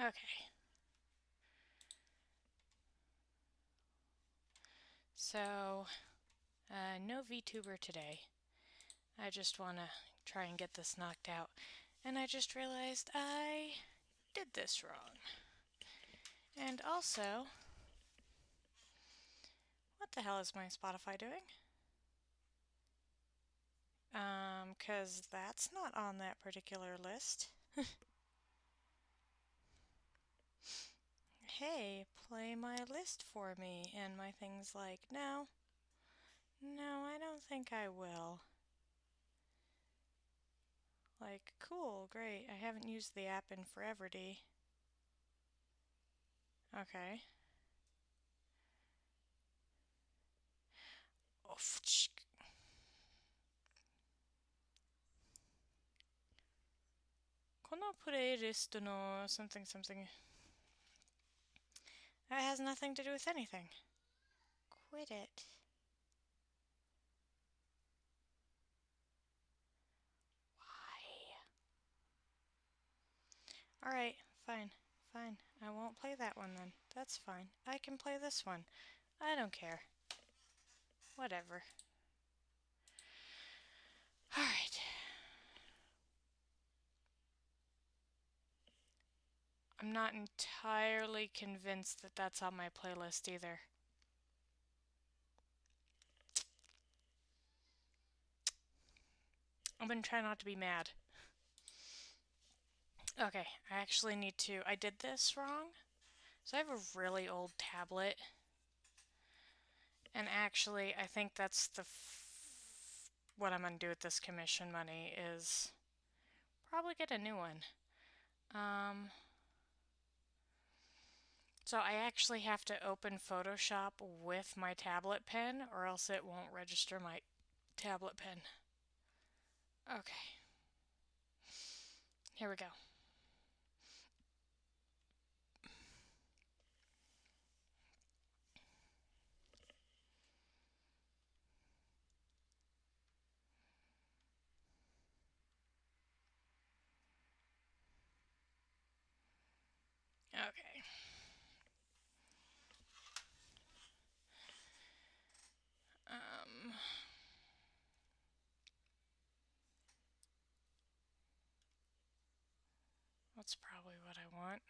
Okay. So, no VTuber today. I just want to try and get this knocked out. And I just realized I did this wrong. And also, what the hell is my Spotify doing? 'Cause that's not on that particular list. Hey, play my list for me. And my thing's like, no, I don't think I will. Like, cool, great. I haven't used the app in forever, D. Okay. Oh, このプレイリストの something something. That has nothing to do with anything. Quit it. Why? Alright, fine. Fine. I won't play that one then. That's fine. I can play this one. I don't care. Whatever. Alright. I'm not entirely convinced that that's on my playlist either. I'm gonna try not to be mad. Okay, I actually need to. I did this wrong. So I have a really old tablet. And actually, I think that's what I'm gonna do with this commission money is probably get a new one. So I actually have to open Photoshop with my tablet pen or else it won't register my tablet pen. Okay. Here we go. Okay. That's probably what I want.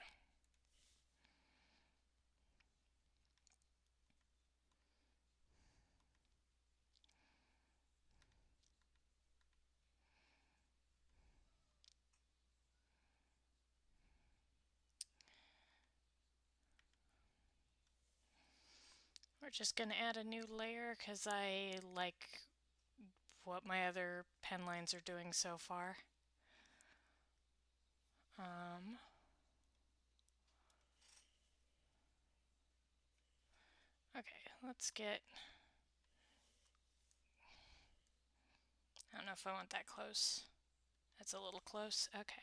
We're just gonna add a new layer because I like what my other pen lines are doing so far. Okay, let's get... I don't know if I want that close. That's a little close. Okay.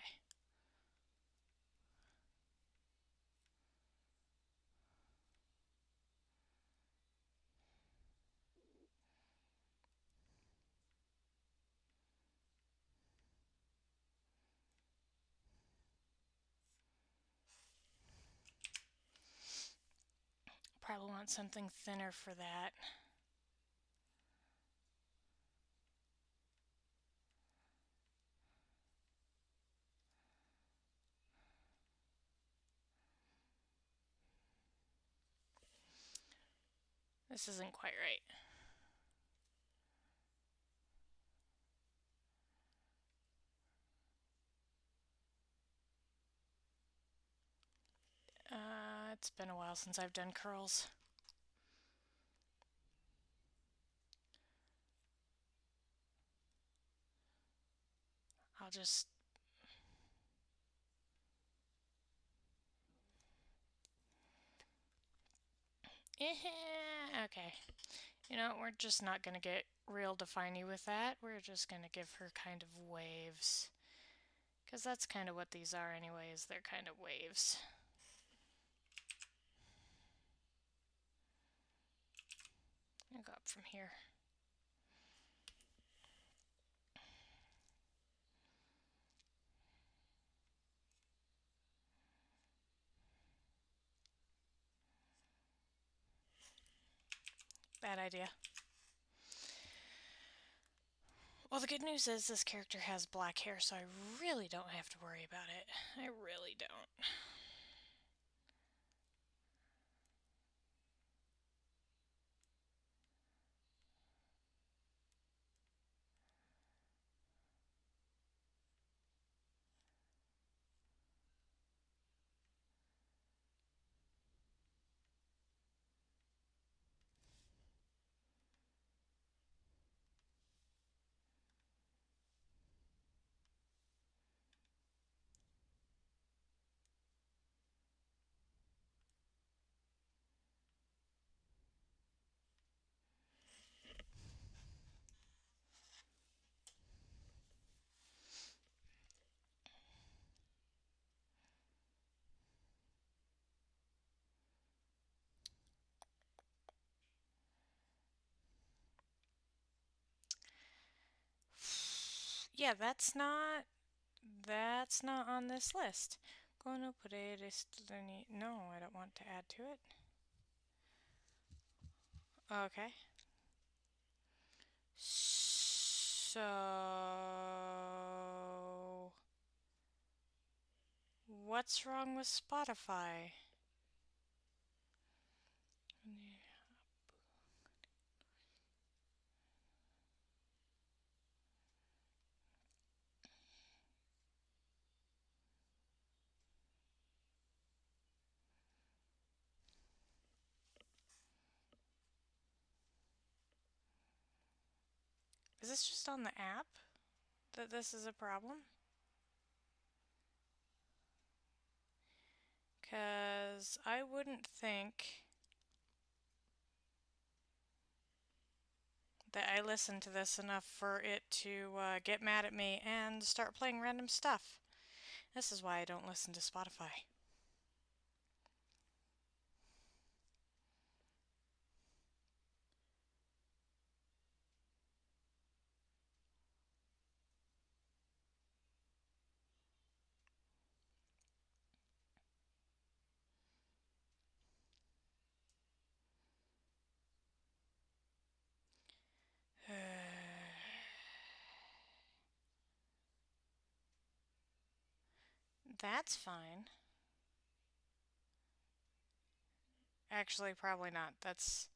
Probably want something thinner for that. This isn't quite right. It's been a while since I've done curls. I'll just... Okay. You know, we're just not going to get real definey with that. We're just going to give her kind of waves. Because that's kind of what these are anyways. They're kind of waves. I'll go up from here. Bad idea. Well, the good news is this character has black hair, so I really don't have to worry about it. I really don't. Yeah, that's not on this list. Gonna put it. No, I don't want to add to it. Okay. So, what's wrong with Spotify? Is this just on the app that this is a problem? Because I wouldn't think that I listened to this enough for it to get mad at me and start playing random stuff. This is why I don't listen to Spotify. That's fine. Actually, probably not. That's...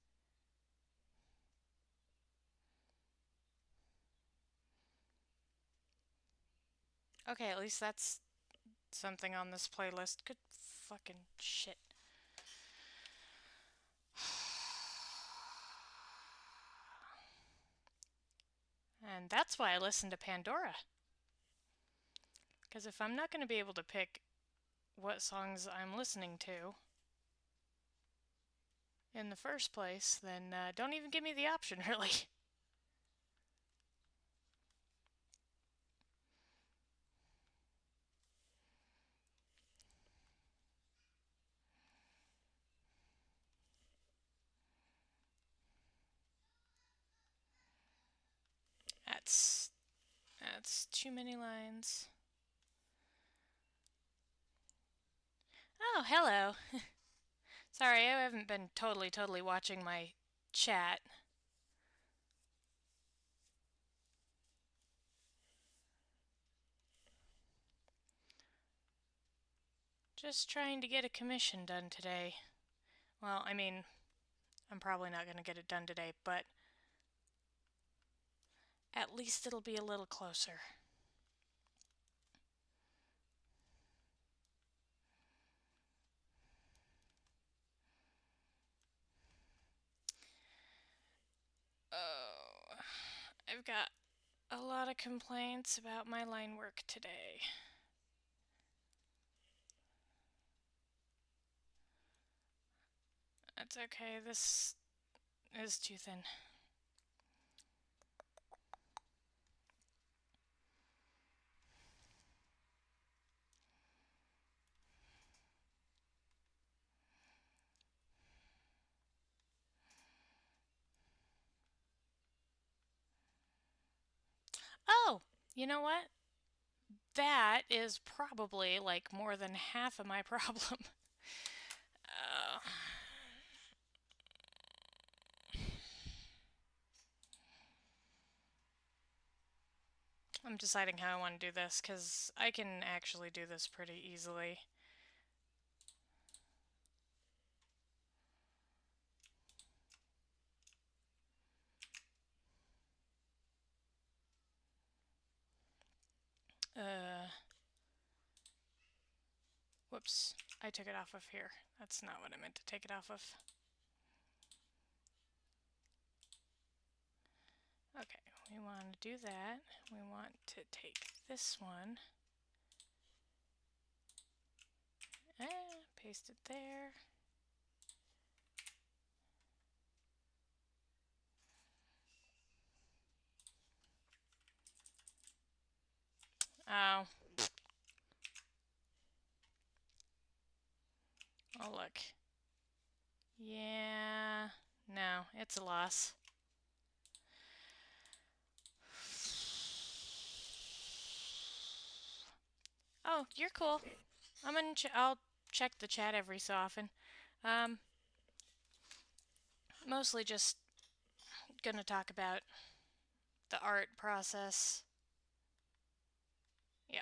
Okay, at least that's something on this playlist. Good fucking shit. And that's why I listen to Pandora. Because if I'm not going to be able to pick what songs I'm listening to in the first place, then don't even give me the option, really. That's too many lines. Oh, hello. Sorry, I haven't been totally watching my chat. Just trying to get a commission done today. Well, I mean, I'm probably not going to get it done today, but at least it'll be a little closer. Oh, I've got a lot of complaints about my line work today. That's okay, this is too thin. Oh, you know what? That is probably like more than half of my problem. uh, I'm deciding how I want to do this because I can actually do this pretty easily. Whoops, I took it off of here. That's not what I meant to take it off of. Okay, we want to do that. We want to take this one. Paste it there. Oh. Oh, look. Yeah. No, it's a loss. Oh, you're cool. I'll check the chat every so often. Mostly just gonna talk about the art process. Yeah.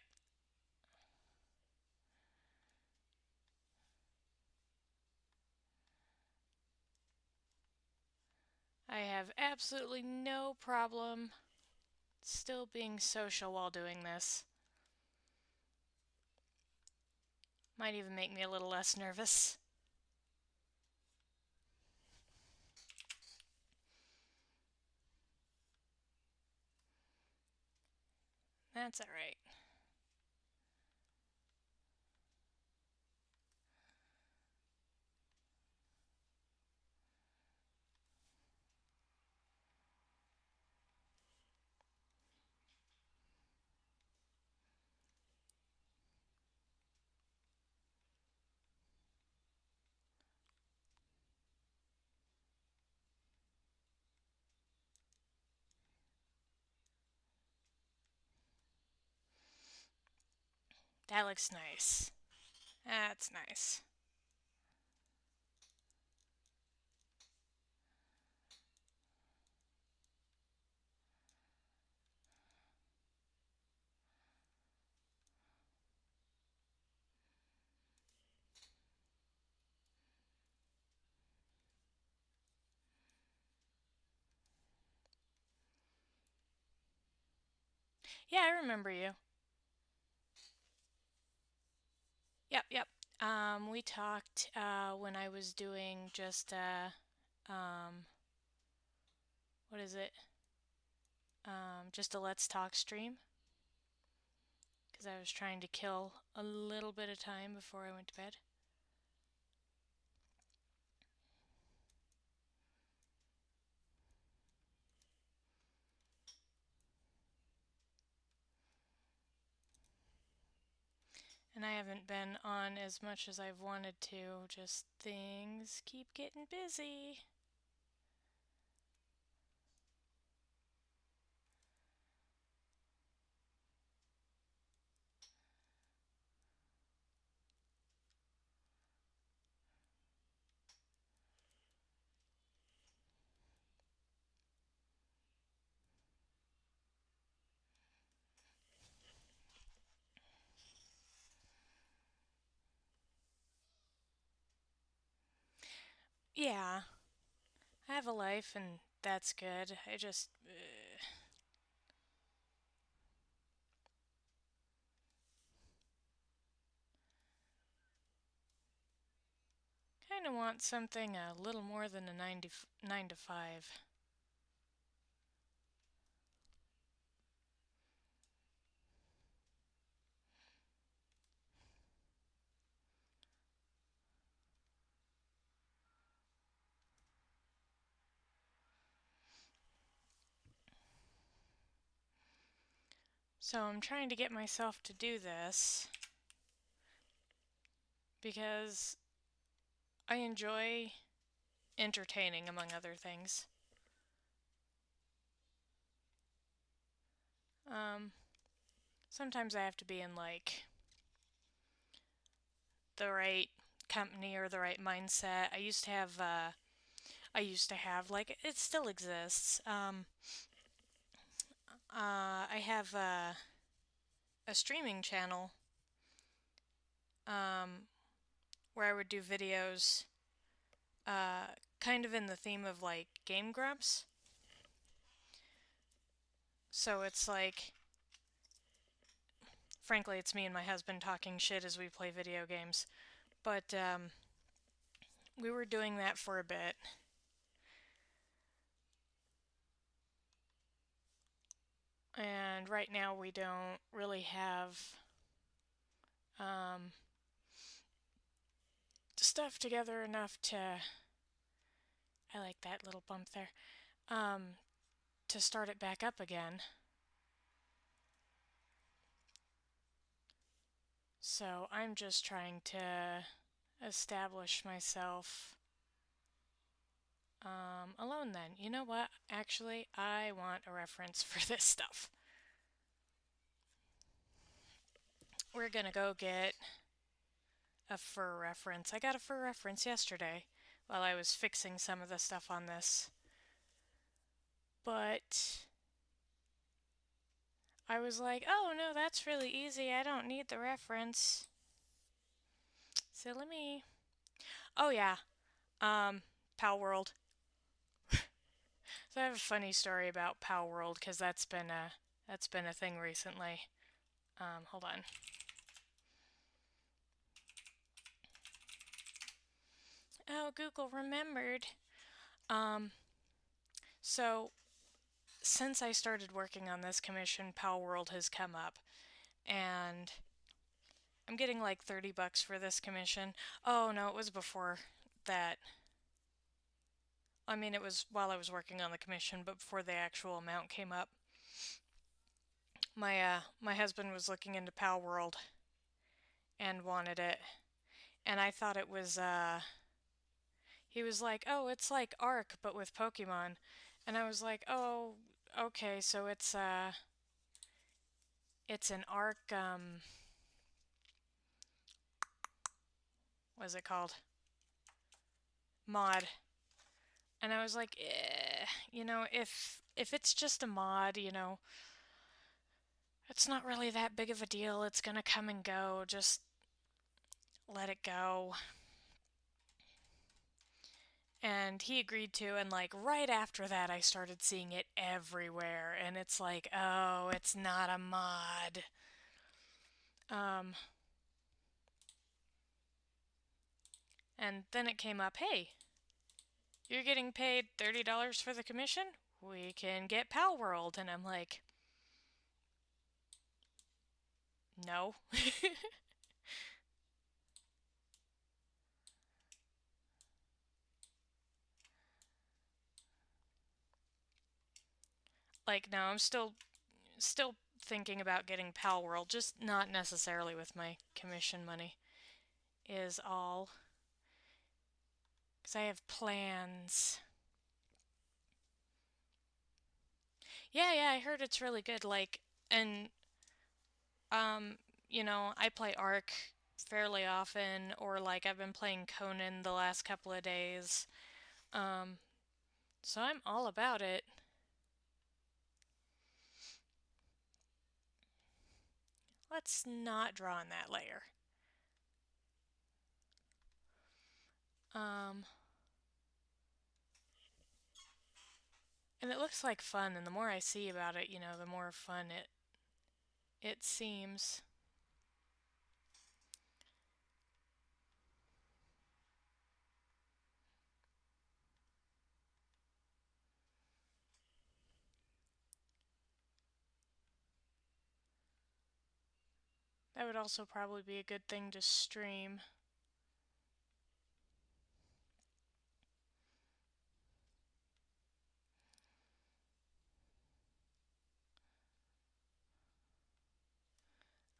I have absolutely no problem still being social while doing this. Might even make me a little less nervous. That's alright. That looks nice. That's nice. Yeah, I remember you. Yep. We talked when I was doing just what is it? Just a Let's Talk stream. Because I was trying to kill a little bit of time before I went to bed. And I haven't been on as much as I've wanted to, just things keep getting busy. Yeah, I have a life and that's good. I just kind of want something a little more than a 9 to 5. So I'm trying to get myself to do this because I enjoy entertaining, among other things. Sometimes I have to be in like the right company or the right mindset. I used to have like it still exists. I have a streaming channel um, where I would do videos kind of in the theme of like Game Grumps. So it's like, frankly, it's me and my husband talking shit as we play video games. But we were doing that for a bit. And right now we don't really have um, stuff together enough to. I like that little bump there. Um, to start it back up again. So I'm just trying to establish myself alone then. You know what? Actually, I want a reference for this stuff. We're gonna go get a fur reference. I got a fur reference yesterday while I was fixing some of the stuff on this. But I was like, oh no, that's really easy. I don't need the reference. Silly me. Oh yeah, Pal World. So I have a funny story about Pal World because that's been a thing recently. Hold on. Oh, Google remembered. Um, so since I started working on this commission, Pal World has come up, and I'm getting like $30 for this commission. Oh no, it was before that. I mean, it was while I was working on the commission, but before the actual amount came up. My husband was looking into Pal World and wanted it, and I thought it was he was like, "Oh, it's like Ark but with Pokemon." And I was like, "Oh, okay, so it's an Ark what's it called? Mod." And I was like, if it's just a mod, it's not really that big of a deal. It's going to come and go. Just let it go." And he agreed to, and like right after that, I started seeing it everywhere. And it's like, oh, it's not a mod. Um, and then it came up, hey, you're getting paid $30 for the commission? We can get Pal World. And I'm like, no. Like, no, I'm still thinking about getting Pal World, just not necessarily with my commission money, is all. Because I have plans. Yeah, I heard it's really good. Like, and, um, I play Ark fairly often, or like I've been playing Conan the last couple of days. Um, so I'm all about it. Let's not draw on that layer. Um, and it looks like fun, and the more I see about it, the more fun it seems. That would also probably be a good thing to stream.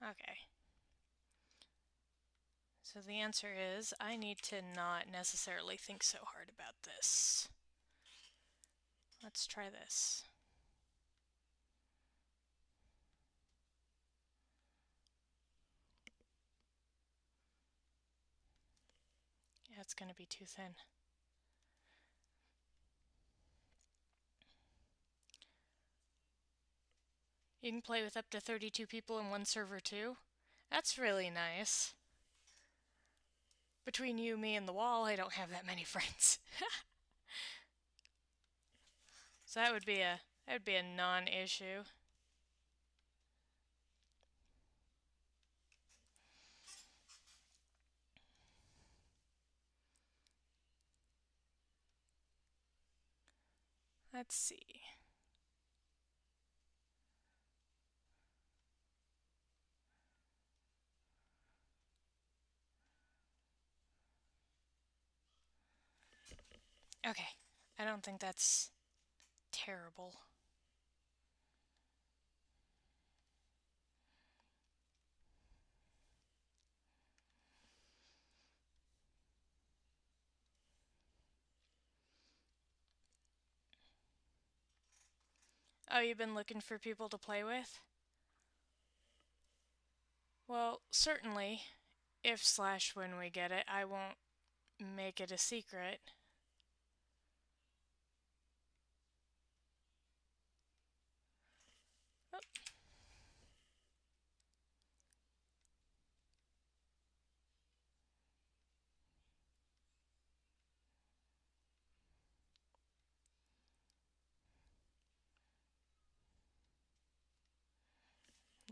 Okay. So the answer is I need to not necessarily think so hard about this. Let's try this. Yeah, it's going to be too thin. You can play with up to 32 people in one server too. That's really nice. Between you, me, and the wall, I don't have that many friends. So that would be a non-issue. Let's see. Okay, I don't think that's terrible. Oh, you've been looking for people to play with? Well, certainly, if/when we get it, I won't make it a secret. Oh,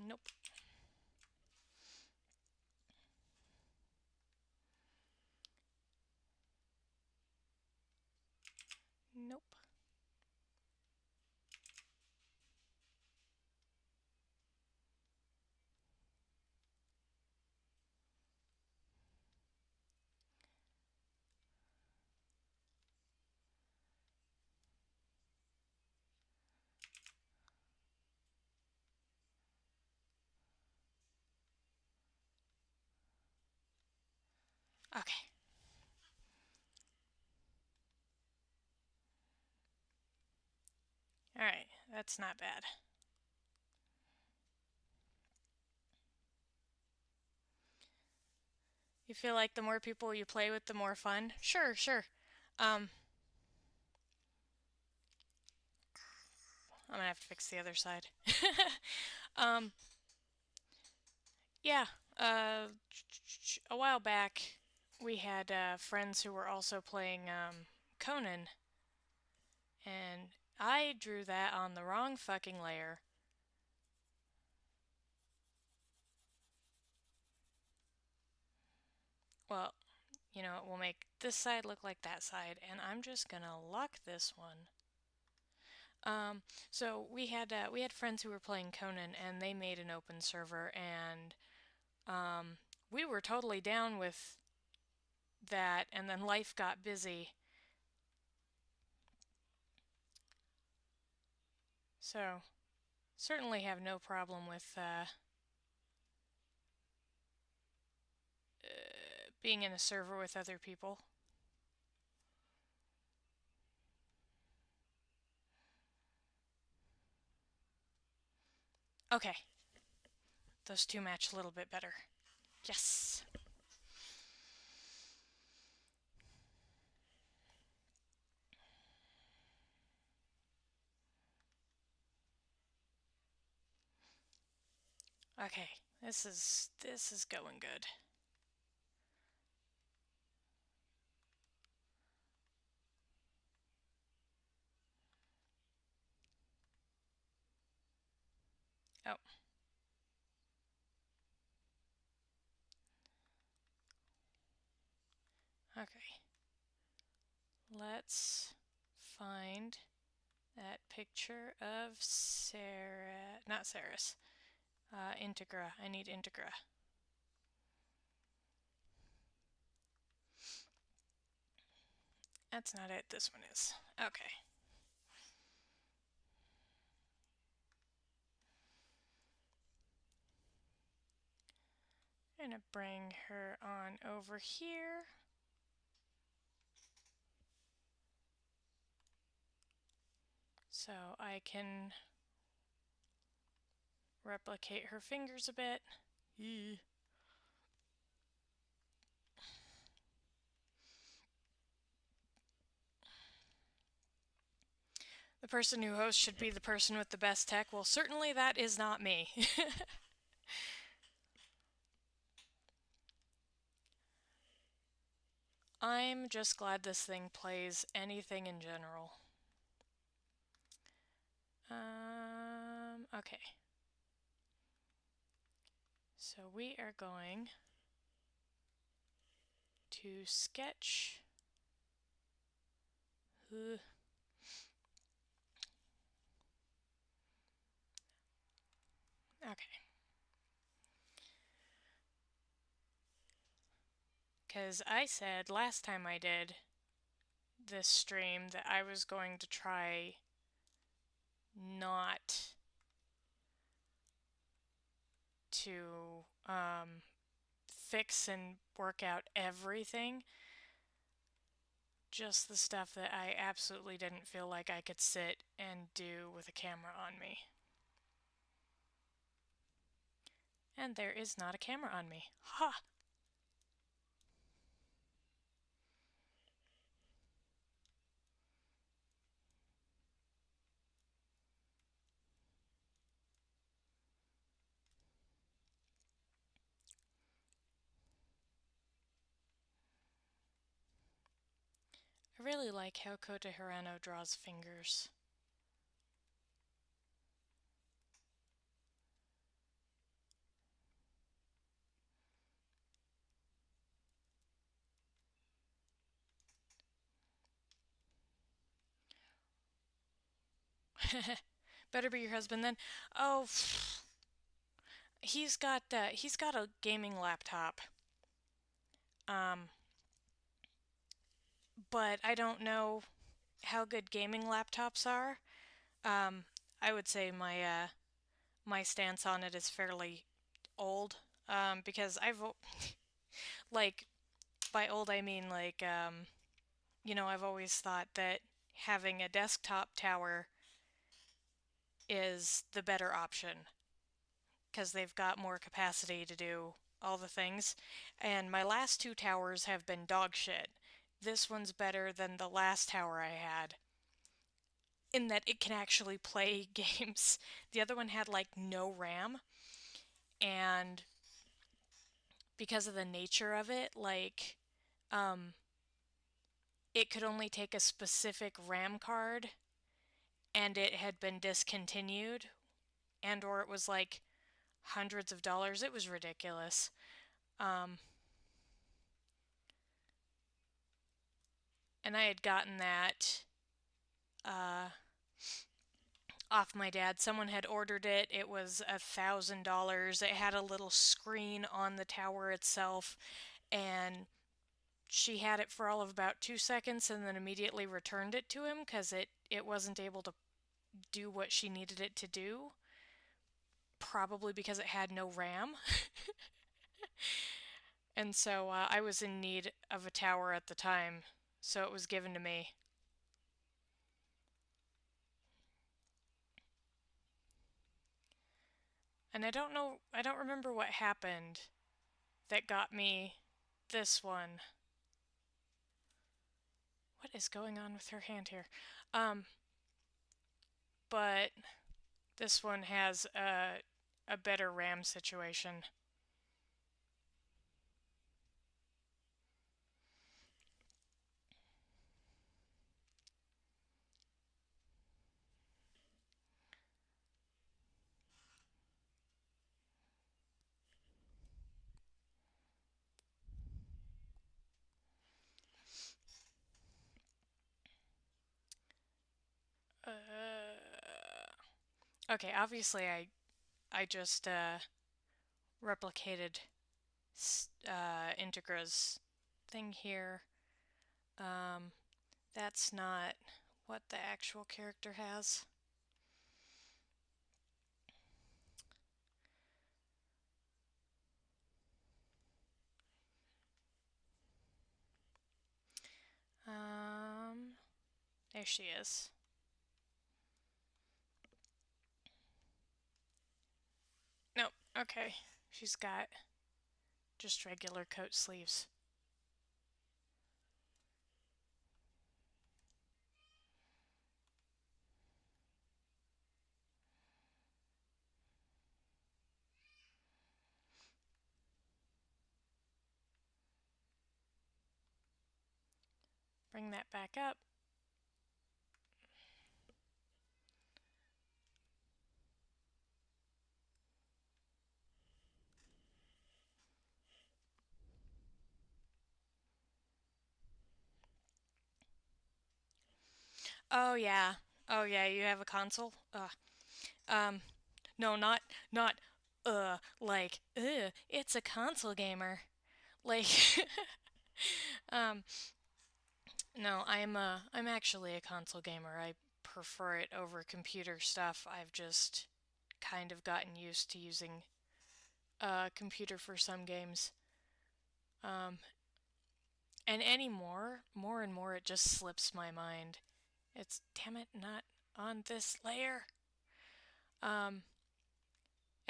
nope. Nope. Okay. Alright, that's not bad. You feel like the more people you play with, the more fun? Sure, sure. I'm gonna have to fix the other side. um, yeah, a while back, we had friends who were also playing Conan, and I drew that on the wrong fucking layer. Well, you know, we'll make this side look like that side, and I'm just gonna lock this one. So we had friends who were playing Conan, and they made an open server, and we were totally down with that, and then life got busy. So certainly have no problem with being in a server with other people. Okay, those two match a little bit better. Yes. Okay, this is going good. Oh. Okay. Let's find that picture of Sarah, not Saris. Integra. I need Integra. That's not it. This one is. Okay. I'm gonna bring her on over here. So I can replicate her fingers a bit. Eee. The person who hosts should be the person with the best tech. Well, certainly that is not me. I'm just glad this thing plays anything in general. Okay. So we are going to sketch. Okay. Because I said last time I did this stream that I was going to try not to fix and work out everything, just the stuff that I absolutely didn't feel like I could sit and do with a camera on me. And there is not a camera on me. Ha! I really like how Kohta Hirano draws fingers. Better be your husband then. Oh, he's got a gaming laptop. But I don't know how good gaming laptops are. I would say my stance on it is fairly old. Because like by old I mean like I've always thought that having a desktop tower is the better option because they've got more capacity to do all the things. And my last two towers have been dog shit. This one's better than the last tower I had in that it can actually play games. The other one had like no RAM, and because of the nature of it, like it could only take a specific RAM card and it had been discontinued, and or it was like hundreds of dollars. It was ridiculous. And I had gotten that off my dad. Someone had ordered it. It was $1,000. It had a little screen on the tower itself, and she had it for all of about 2 seconds and then immediately returned it to him because it wasn't able to do what she needed it to do. Probably because it had no RAM. And so I was in need of a tower at the time, so it was given to me. And I don't remember what happened that got me this one. What is going on with her hand here? But this one has a better RAM situation. Okay, obviously I just replicated Integra's thing here. That's not what the actual character has. There she is. Nope, okay. She's got just regular coat sleeves. Bring that back up. Oh yeah. Oh yeah, you have a console? Um, no, not it's a console gamer. Like um no, I'm actually a console gamer. I prefer it over computer stuff. I've just kind of gotten used to using a computer for some games. Um, and anymore, more and more, it just slips my mind. It's, damn it, not on this layer. Um,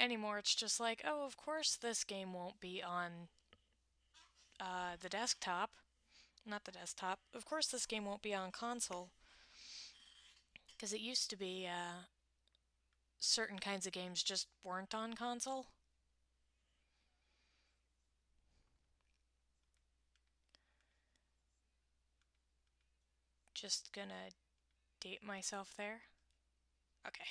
Anymore, it's just like, oh, of course this game won't be on the desktop. Not the desktop. Of course this game won't be on console. Because it used to be certain kinds of games just weren't on console. Just gonna date myself there. Okay.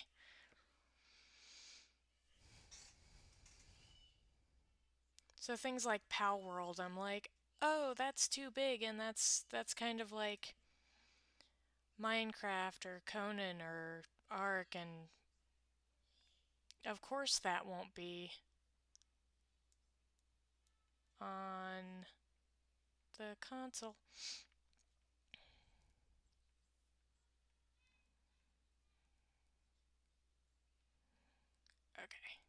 So things like Pal World, I'm like, oh, that's too big, and that's kind of like Minecraft or Conan or Ark, and of course that won't be on the console. Okay.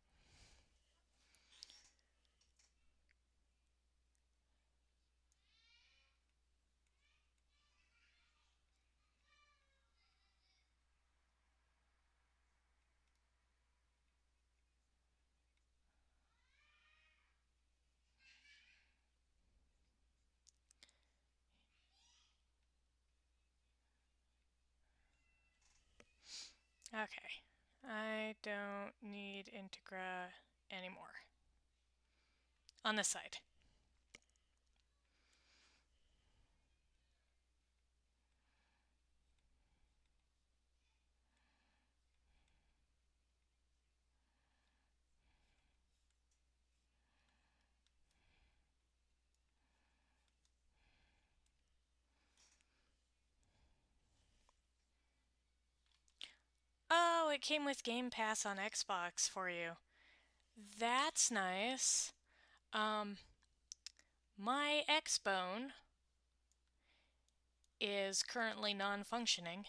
Okay. I don't need Integra anymore. On this side. Oh, it came with Game Pass on Xbox for you. That's nice. Um, my Xbone is currently non-functioning.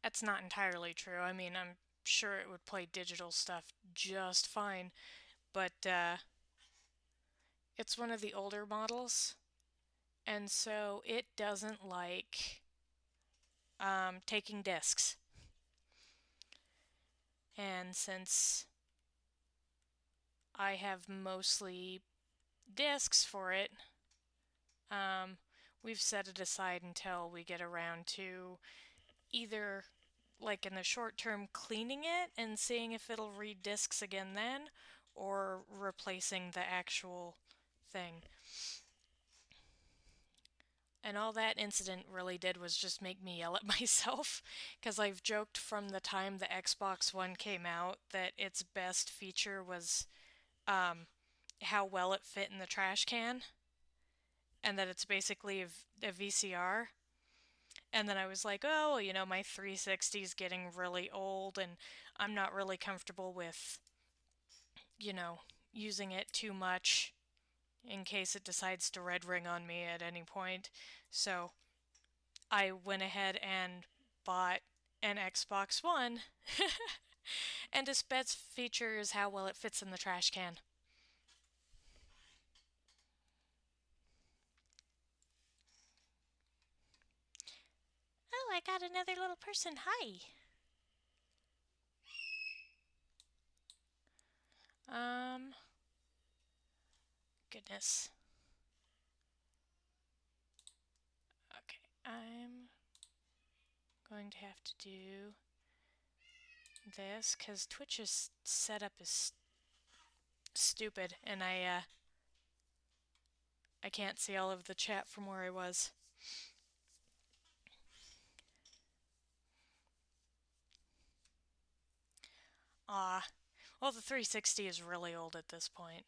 That's not entirely true. I mean, I'm sure it would play digital stuff just fine, but it's one of the older models, and so it doesn't like taking discs. And since I have mostly discs for it, um, we've set it aside until we get around to either, like in the short term, cleaning it and seeing if it'll read discs again then, or replacing the actual thing. And all that incident really did was just make me yell at myself, because I've joked from the time the Xbox One came out that its best feature was um, how well it fit in the trash can, and that it's basically a VCR. And then I was like, oh, well, my 360 is getting really old, and I'm not really comfortable with, you know, using it too much in case it decides to red ring on me at any point. So I went ahead and bought an Xbox One, and its best feature is how well it fits in the trash can. Oh, I got another little person. Hi. Um, Goodness. Okay, I'm going to have to do this because Twitch's setup is stupid, and I can't see all of the chat from where I was. Ah, well, the 360 is really old at this point.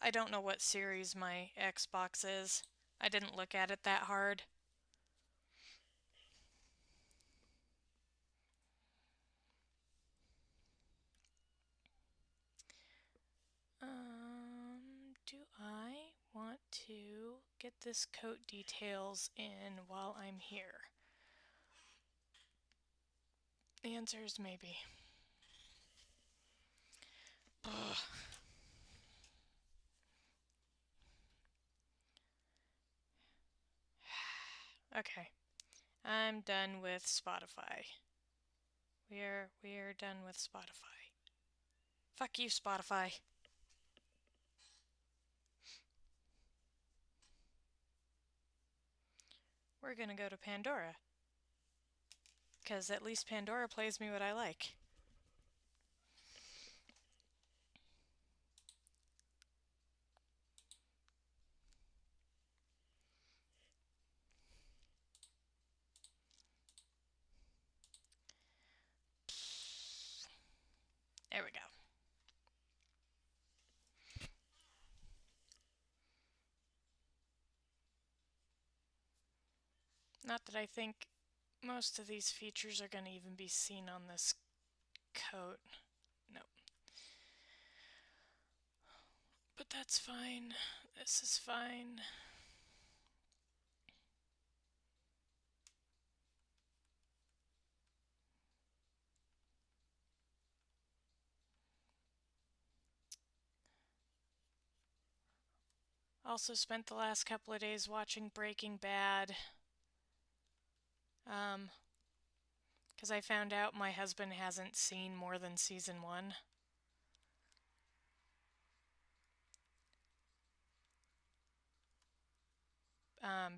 I don't know what series my Xbox is. I didn't look at it that hard. Do I want to get this coat details in while I'm here? The answer is maybe. Ugh. Okay, I'm done with Spotify. We're done with Spotify. Fuck you, Spotify. We're gonna go to Pandora. Because at least Pandora plays me what I like. There we go. Not that I think most of these features are going to even be seen on this coat. Nope. But that's fine. This is fine. Also spent the last couple of days watching Breaking Bad. Because I found out my husband hasn't seen more than season 1.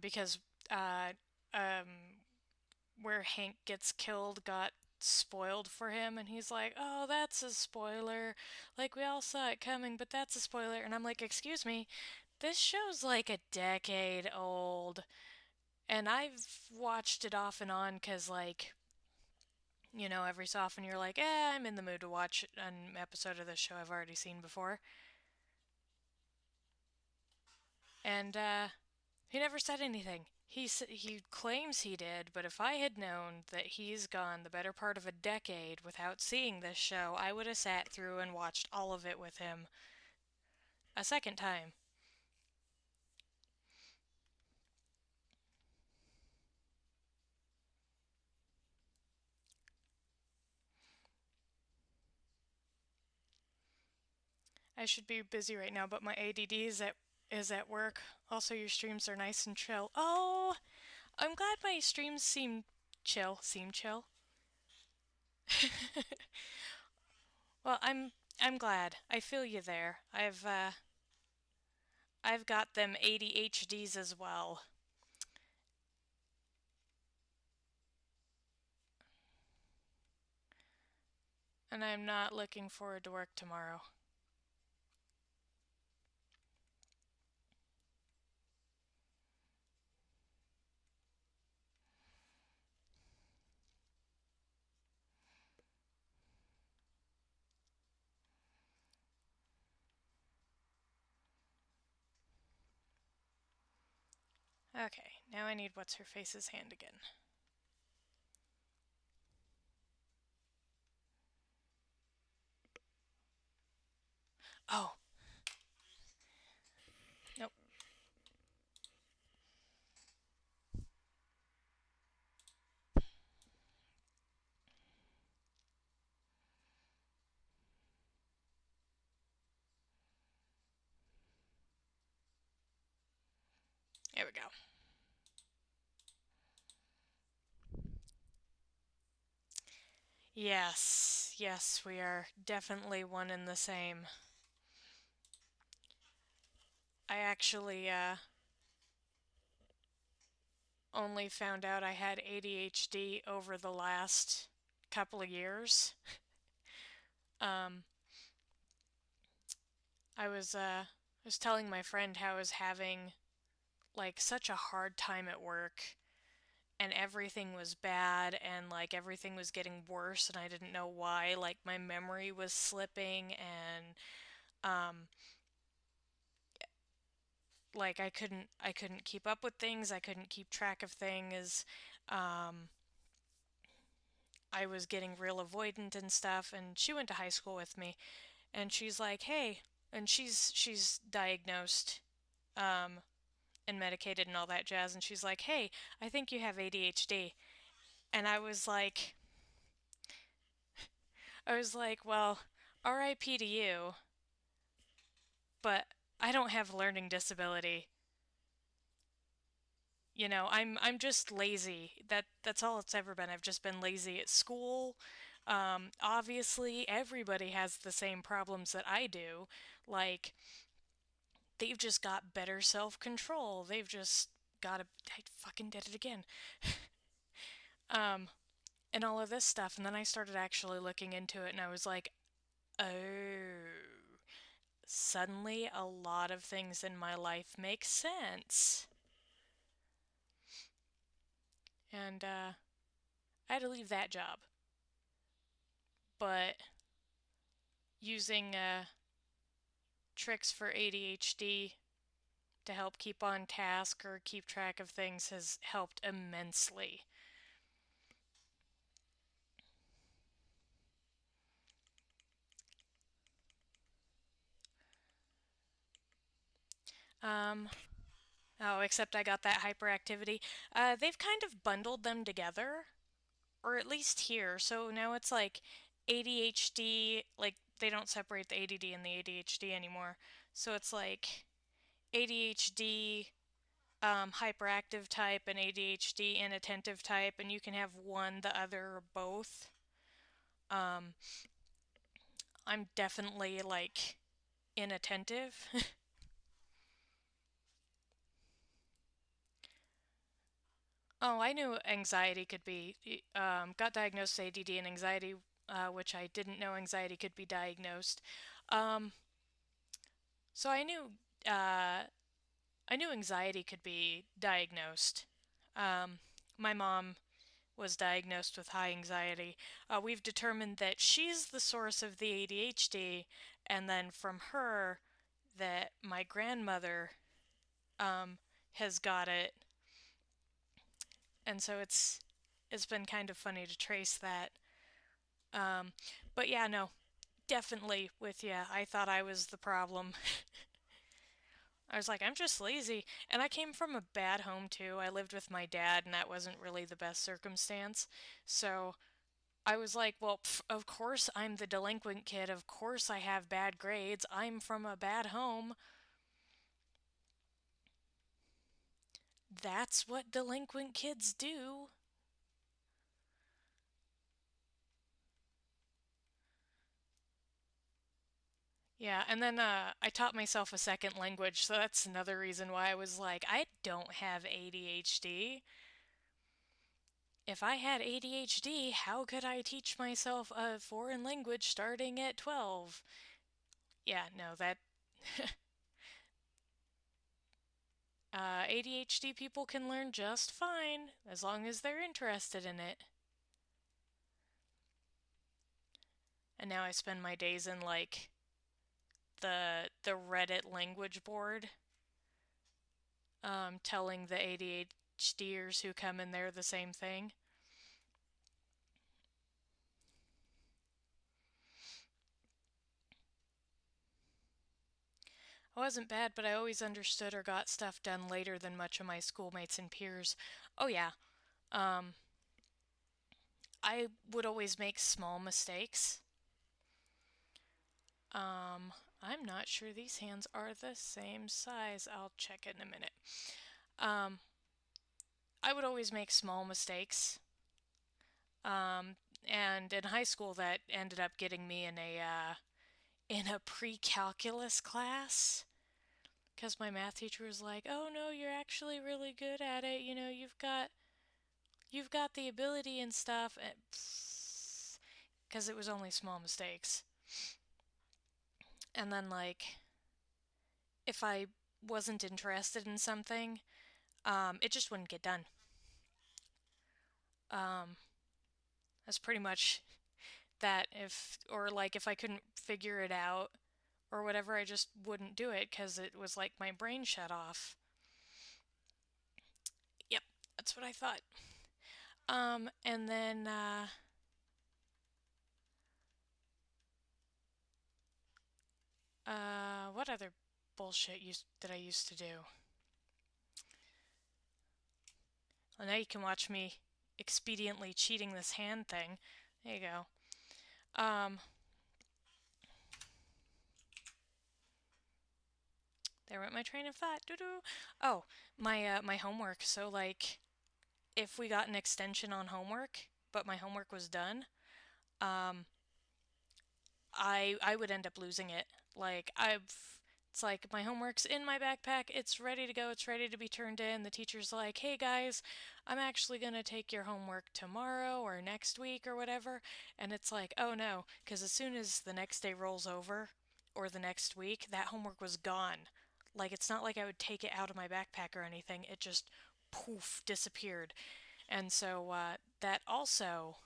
Because where Hank gets killed got spoiled for him, and he's like, oh, that's a spoiler. Like, we all saw it coming, but that's a spoiler. And I'm like, excuse me, this show's like a decade old. And I've watched it off and on because, like, every so often you're like, I'm in the mood to watch an episode of this show I've already seen before. And he never said anything. He claims he did, but if I had known that he's gone the better part of a decade without seeing this show, I would have sat through and watched all of it with him a second time. I should be busy right now, but my ADD is at work. Also, your streams are nice and chill. Oh, I'm glad my streams seem chill. Seem chill. Well, I'm glad. I feel you there. I've got them ADHDs as well. And I'm not looking forward to work tomorrow. Okay, now I need what's her face's hand again. Oh. Nope. There we go. Yes, yes, we are definitely one and the same. I actually only found out I had ADHD over the last couple of years. um, I was was telling my friend how I was having like such a hard time at work and everything was bad and like everything was getting worse and I didn't know why. Like my memory was slipping and um like I couldn't keep up with things. I couldn't keep track of things. Um I was getting real avoidant and stuff, and she went to high school with me and she's like, "Hey," and she's diagnosed um and medicated and all that jazz, and she's like, "Hey, I think you have ADHD." And I was like, "Well, RIP to you, but I don't have learning disability. I'm just lazy. That's all it's ever been. I've just been lazy at school. Obviously, everybody has the same problems that I do. Like they've just got better self-control. They've just got a I fucking did it again. Um, and all of this stuff. And then I started actually looking into it, and I was like, oh, suddenly a lot of things in my life make sense. And I had to leave that job. But using tricks for ADHD to help keep on task or keep track of things has helped immensely. Um, oh, except I got that hyperactivity. They've kind of bundled them together, or at least here. So now it's like ADHD, like they don't separate the ADD and the ADHD anymore. So it's like ADHD hyperactive type and ADHD inattentive type, and you can have one, the other, or both. Um, I'm definitely like inattentive. Oh, I knew anxiety could be, got diagnosed with ADD and anxiety, which I didn't know anxiety could be diagnosed. Um, so uh, I knew anxiety could be diagnosed. Um, my mom was diagnosed with high anxiety. We've determined that she's the source of the ADHD, and then from her, that my grandmother um, has got it, and so it's been kind of funny to trace that. Um, but yeah, no, definitely with you. I thought I was the problem. I was like, I'm just lazy. And I came from a bad home too. I lived with my dad, and that wasn't really the best circumstance. So I was like, well, pff, of course I'm the delinquent kid. Of course I have bad grades. I'm from a bad home. That's what delinquent kids do. Yeah, and then I taught myself a second language, so that's another reason why I was like, I don't have ADHD. If I had ADHD, how could I teach myself a foreign language starting at 12? Yeah, no, that ADHD people can learn just fine as long as they're interested in it. And now I spend my days in like the Reddit language board, telling the ADHDers who come in there the same thing. I wasn't bad, but I always understood or got stuff done later than much of my schoolmates and peers. Oh yeah, um, I would always make small mistakes. I'm not sure these hands are the same size. I'll check in a minute. Um, I would always make small mistakes. Um, and in high school, that ended up getting me in a pre-calculus class because my math teacher was like, "Oh no, you're actually really good at it. You've got the ability and stuff." Because it was only small mistakes. And then like if I wasn't interested in something, it just wouldn't get done. Um, that's pretty much that. Or like if I couldn't figure it out or whatever, I just wouldn't do it because it was like my brain shut off. Yep, that's what I thought. And then, what other bullshit that I used to do? Well, now you can watch me expediently cheating this hand thing. There you go. Um, there went my train of thought. Doo-doo. Oh, my homework. So like, if we got an extension on homework, but my homework was done, um, I would end up losing it. Like it's like my homework's in my backpack, it's ready to go, it's ready to be turned in. The teacher's like, "Hey guys, I'm actually going to take your homework tomorrow or next week or whatever." And it's like, "Oh no," because as soon as the next day rolls over or the next week, that homework was gone. Like it's not like I would take it out of my backpack or anything. It just poof disappeared. And so that also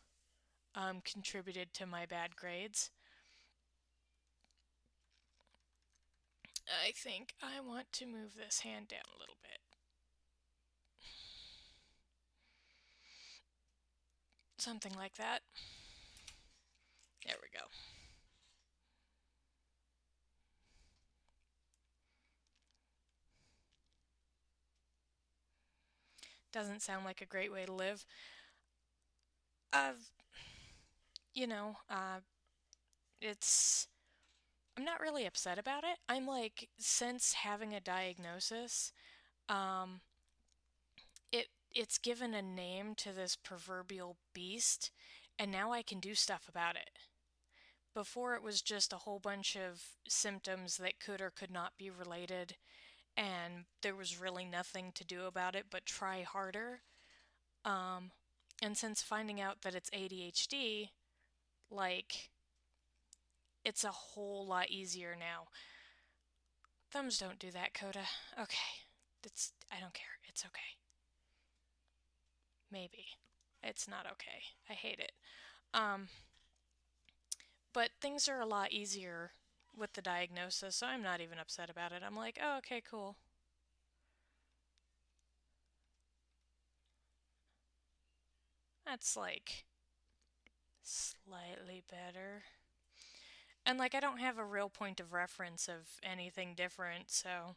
contributed to my bad grades. I think I want to move this hand down a little bit. Something like that. There we go. Doesn't sound like a great way to live. Uh, you know, it's. I'm not really upset about it. I'm like, since having a diagnosis, um, it's given a name to this proverbial beast, and now I can do stuff about it. Before it was just a whole bunch of symptoms that could or could not be related, and there was really nothing to do about it but try harder. Um, and since finding out that it's ADHD, like, it's a whole lot easier now. Thumbs don't do that, Kohta. Okay. I don't care. It's okay. Maybe. It's not okay. I hate it. Um, but things are a lot easier with the diagnosis, so I'm not even upset about it. I'm like, oh, okay, cool. That's like slightly better. And like, I don't have a real point of reference of anything different, so.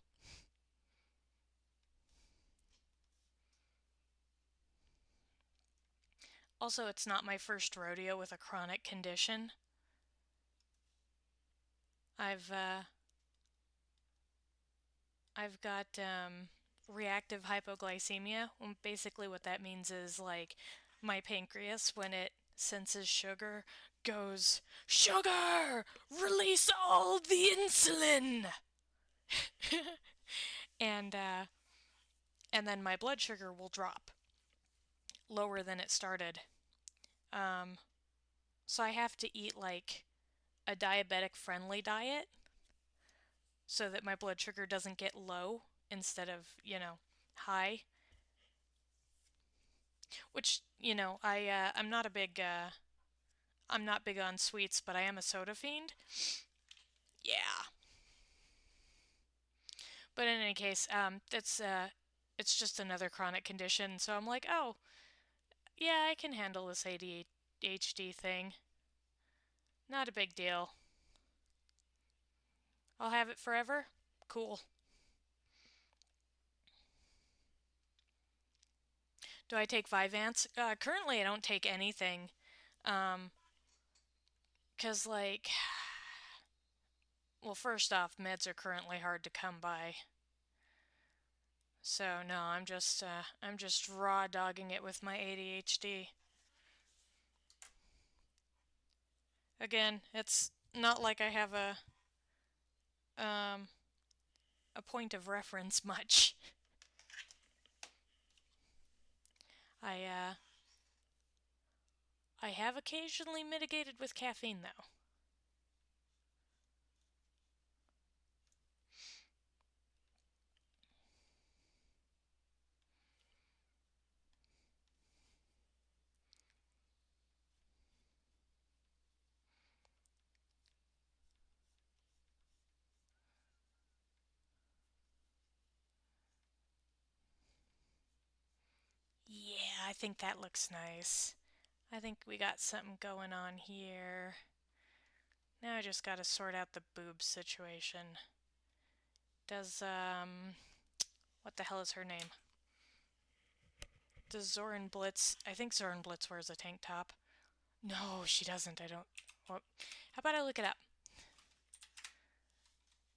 Also, it's not my first rodeo with a chronic condition. I've uh, I've got reactive hypoglycemia. Basically, what that means is like my pancreas, when it senses sugar, goes, "Sugar! Release all the insulin!" and uh, and then my blood sugar will drop lower than it started. Um, so I have to eat like a diabetic friendly diet so that my blood sugar doesn't get low instead of, high. Which, I'm not big on sweets, but I am a soda fiend. Yeah. But in any case, it's just another chronic condition. So I'm like, oh, yeah, I can handle this ADHD thing. Not a big deal. I'll have it forever. Cool. Do I take Vyvanse? Currently, I don't take anything. Um, 'Cause like, well, first off, meds are currently hard to come by. So no, I'm just raw dogging it with my ADHD. Again, it's not like I have um a point of reference much. I uh I have occasionally mitigated with caffeine though. think that looks nice. I think we got something going on here. Now I just gotta sort out the boob situation. Does, what the hell is her name? Does Zoran Blitz, I think Zoran Blitz wears a tank top. No, she doesn't. I don't, well, how about I look it up?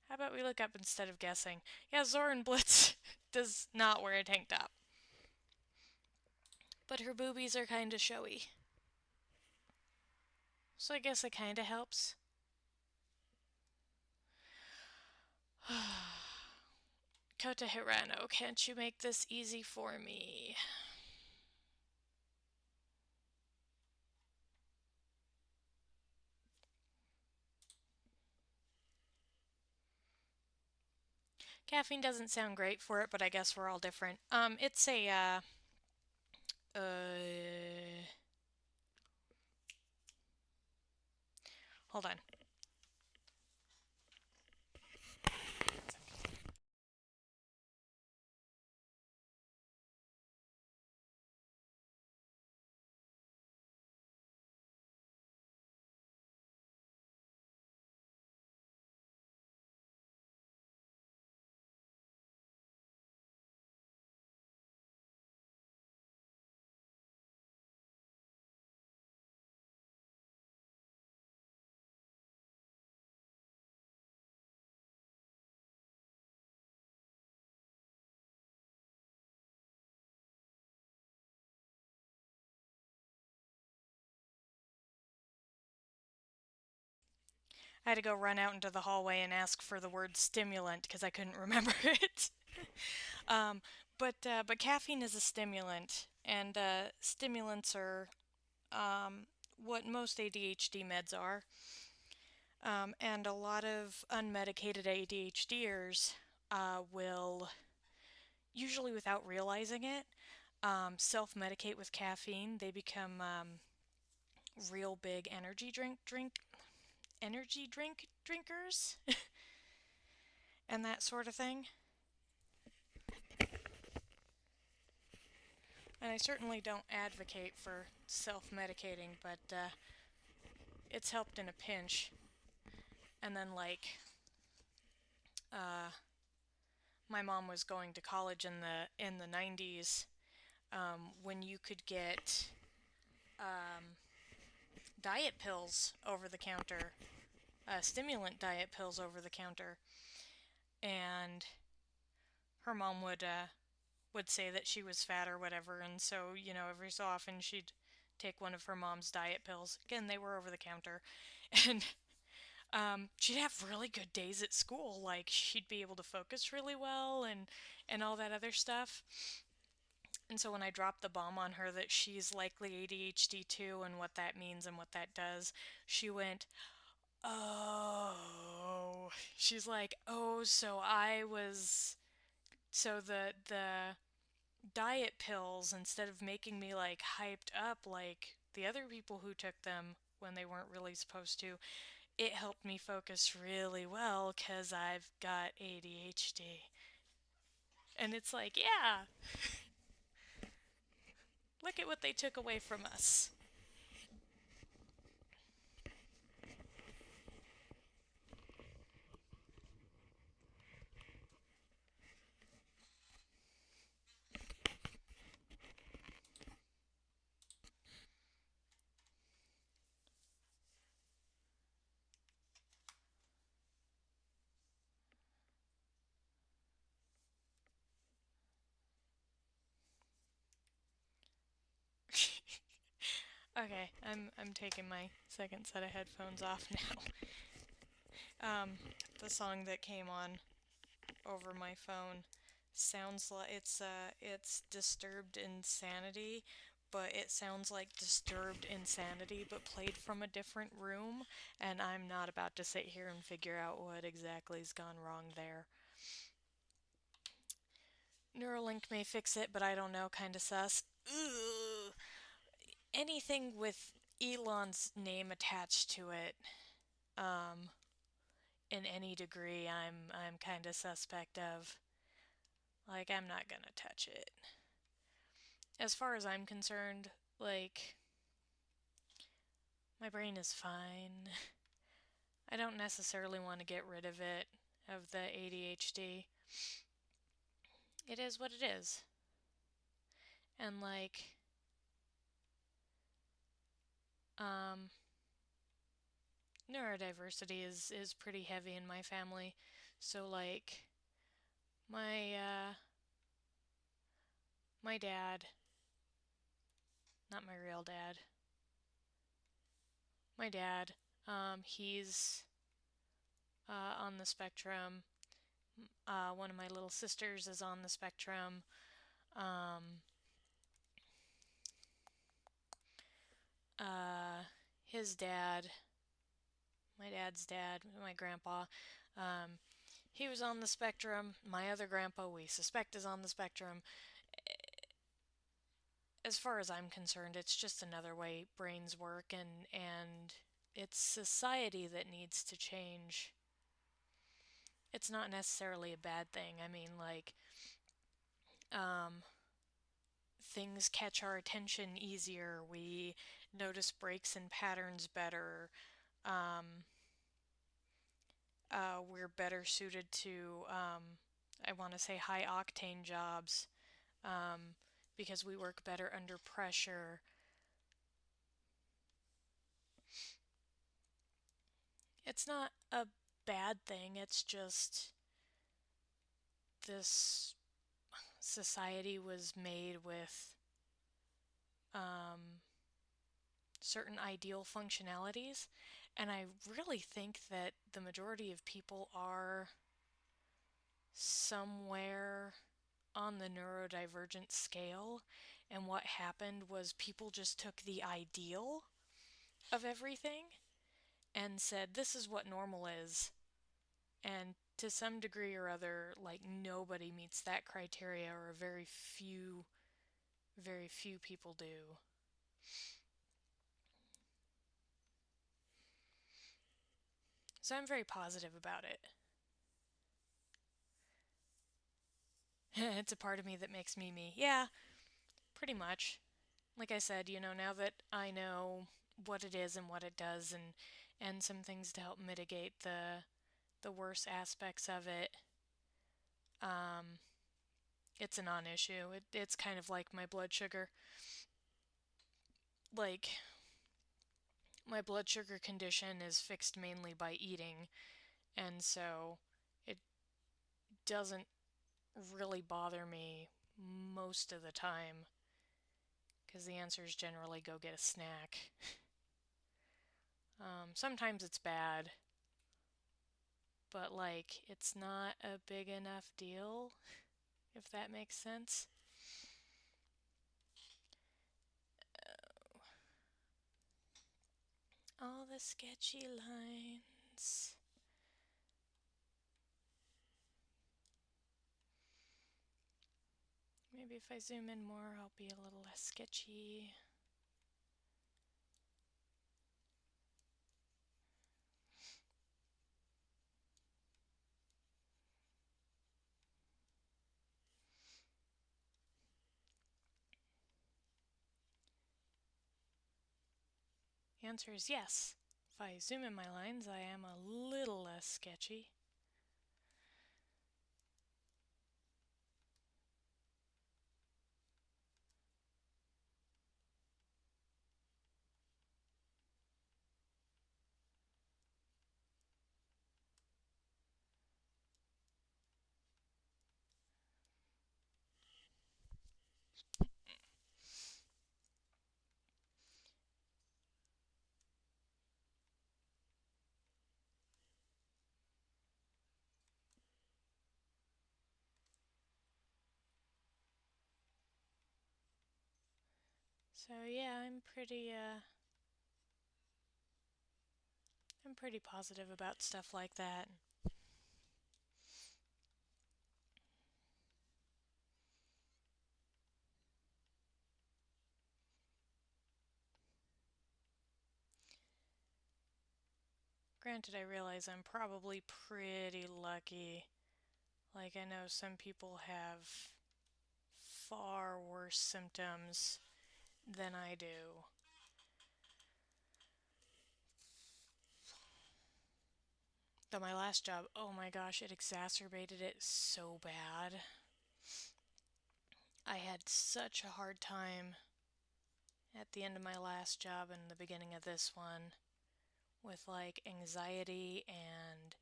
How about we look up instead of guessing? Yeah, Zoran Blitz does not wear a tank top. But her boobies are kind of showy. So I guess it kind of helps. Kohta Hirano, can't you make this easy for me? Caffeine doesn't sound great for it, but I guess we're all different. It's a, uh, hold on. I had to go run out into the hallway and ask for the word stimulant because I couldn't remember it. um, but caffeine is a stimulant, and stimulants are what most ADHD meds are. And a lot of unmedicated ADHDers will, usually without realizing it, self-medicate with caffeine. They become real big energy drink drinkers and that sort of thing. And I certainly don't advocate for self-medicating, but it's helped in a pinch. And then uh, my mom was going to college in the 90s, when you could get diet pills over the counter, stimulant diet pills over the counter, and her mom would say that she was fat or whatever, and so every so often she'd take one of her mom's diet pills. Again, they were over the counter, and she'd have really good days at school. Like she'd be able to focus really well and all that other stuff. And so when I dropped the bomb on her that she's likely ADHD too and what that means and what that does, she went, "Oh." She's like, "Oh, so the diet pills, instead of making me like hyped up like the other people who took them when they weren't really supposed to, it helped me focus really well because I've got ADHD." And it's like, yeah, look at what they took away from us. Okay, I'm taking my second set of headphones off now. The song that came on over my phone sounds like it's Disturbed Insanity, but it sounds like Disturbed Insanity but played from a different room, and I'm not about to sit here and figure out what exactly's gone wrong there. Neuralink may fix it, but I don't know, kinda sus. Ugh. Anything with Elon's name attached to it, um, in any degree, I'm kind of suspect of. Like, I'm not gonna touch it. as far as I'm concerned, like, my brain is fine. I don't necessarily want to get rid of it, of the ADHD. It is what it is. And, like, um, neurodiversity is pretty heavy in my family. So, like, my, uh, my dad, not my real dad, my dad, he's on the spectrum. One of my little sisters is on the spectrum. Um, uh, his dad, my dad's dad, my grandpa, um, he was on the spectrum. My other grandpa, we suspect, is on the spectrum. As far as I'm concerned, it's just another way brains work, and it's society that needs to change. It's not necessarily a bad thing. I mean, like, um, things catch our attention easier. We notice breaks and patterns better. Um, we're better suited to, I want to say, high octane jobs, um, because we work better under pressure. It's not a bad thing, it's just this society was made with um, certain ideal functionalities, and I really think that the majority of people are somewhere on the neurodivergent scale, and what happened was people just took the ideal of everything and said, this is what normal is. And to some degree or other, like, nobody meets that criteria, or very few people do. So I'm very positive about it. It's a part of me that makes me me. Yeah, pretty much. Like I said, now that I know what it is and what it does, and some things to help mitigate the worst aspects of it, um, it's a non-issue. It's kind of like my blood sugar. Like, my blood sugar condition is fixed mainly by eating, and so it doesn't really bother me most of the time, because the answer is generally go get a snack. Sometimes it's bad, but, like, it's not a big enough deal, if that makes sense. All the sketchy lines. Maybe if I zoom in more, I'll be a little less sketchy. The answer is yes. If I zoom in my lines, I am a little less sketchy. So yeah, I'm pretty positive about stuff like that. Granted, I realize I'm probably pretty lucky. Like, I know some people have far worse symptoms than I do. Though my last job, oh my gosh, it exacerbated it so bad. I had such a hard time at the end of my last job and the beginning of this one with like anxiety, and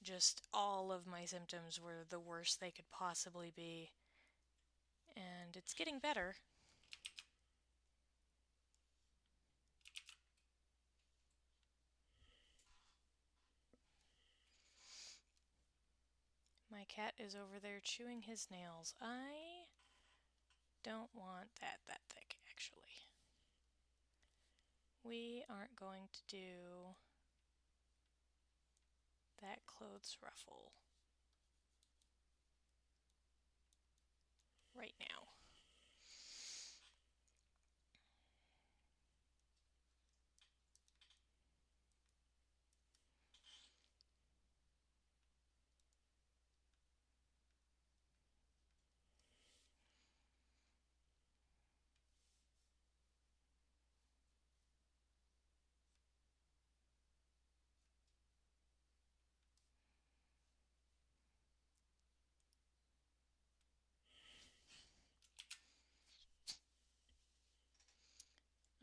just all of my symptoms were the worst they could possibly be. And it's getting better. My cat is over there chewing his nails. I don't want that thick, actually. We aren't going to do that clothes ruffle right now.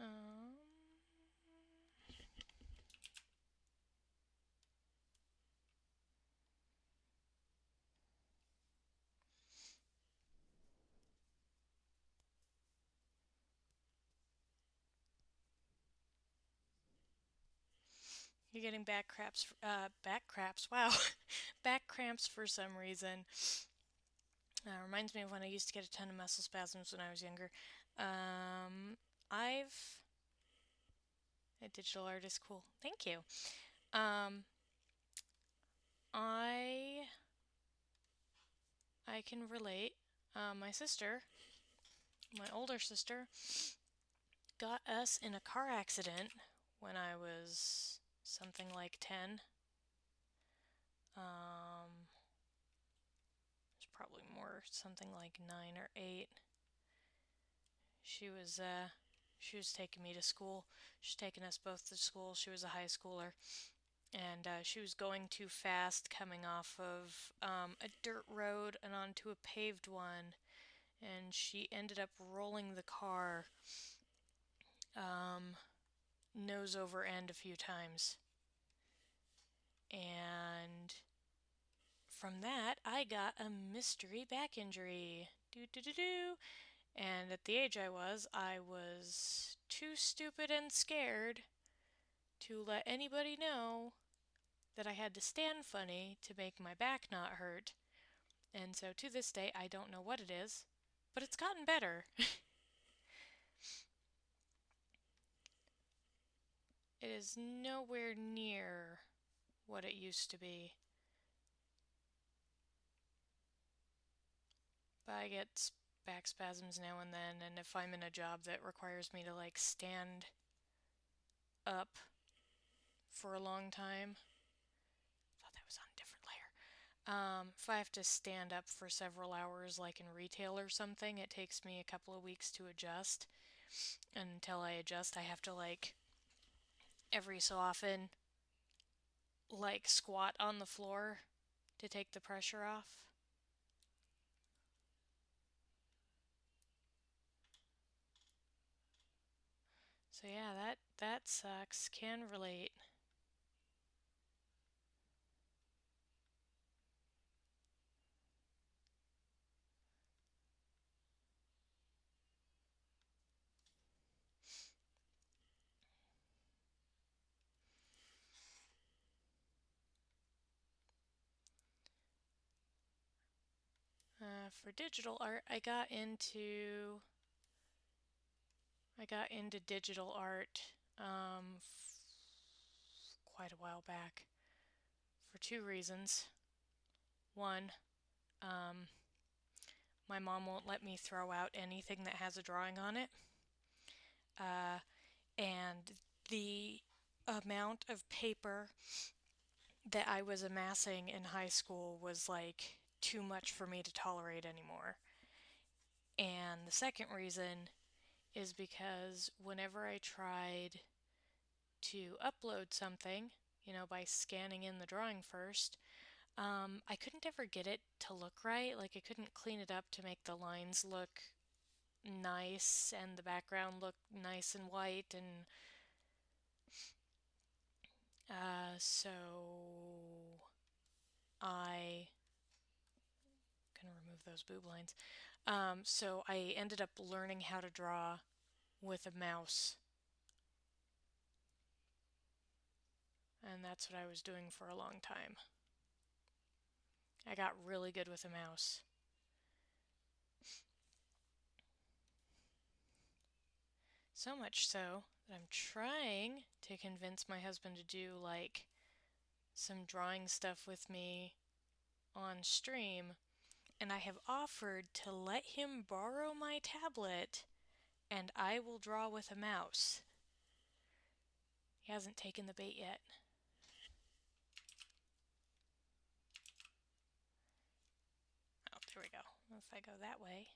Um, you're getting back cramps, wow, back cramps for some reason. Reminds me of when I used to get a ton of muscle spasms when I was younger. I've a digital artist, cool. Thank you. Um, I I can relate. My sister, my older sister, got us in a car accident when I was something like 10. It's probably more, something like 9 or 8. She was she was taking me to school. She was taking us both to school. She was a high schooler, and she was going too fast, coming off of a dirt road and onto a paved one, and she ended up rolling the car nose over end a few times. And from that, I got a mystery back injury. Do do do do. And at the age I was too stupid and scared to let anybody know that I had to stand funny to make my back not hurt. And so to this day, I don't know what it is, but it's gotten better. It is nowhere near what it used to be. But I get back spasms now and then, and if I'm in a job that requires me to like stand up for a long time, I thought that was on a different layer. If I have to stand up for several hours, like in retail or something, it takes me a couple of weeks to adjust. And until I adjust, I have to like every so often like squat on the floor to take the pressure off. So yeah, that sucks. Can relate. For digital art, I got into digital art quite a while back for two reasons. One, my mom won't let me throw out anything that has a drawing on it, and the amount of paper that I was amassing in high school was like too much for me to tolerate anymore. And the second reason is because whenever I tried to upload something, by scanning in the drawing first, I couldn't ever get it to look right. Like, I couldn't clean it up to make the lines look nice and the background look nice and white. And so I gonna remove those boob lines. So I ended up learning how to draw with a mouse, and that's what I was doing for a long time. I got really good with a mouse. So much so that I'm trying to convince my husband to do like some drawing stuff with me on stream, and I have offered to let him borrow my tablet and I will draw with a mouse. He hasn't taken the bait yet. Oh, there we go. If I go that way.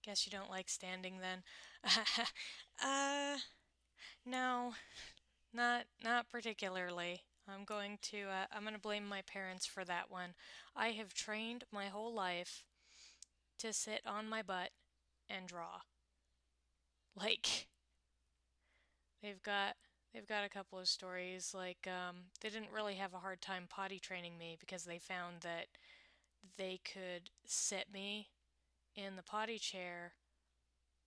Guess you don't like standing then. uh, no, not particularly. I'm going to blame my parents for that one. I have trained my whole life to sit on my butt and draw. Like, they've got they've got a couple of stories. Like, they didn't really have a hard time potty training me because they found that they could sit me in the potty chair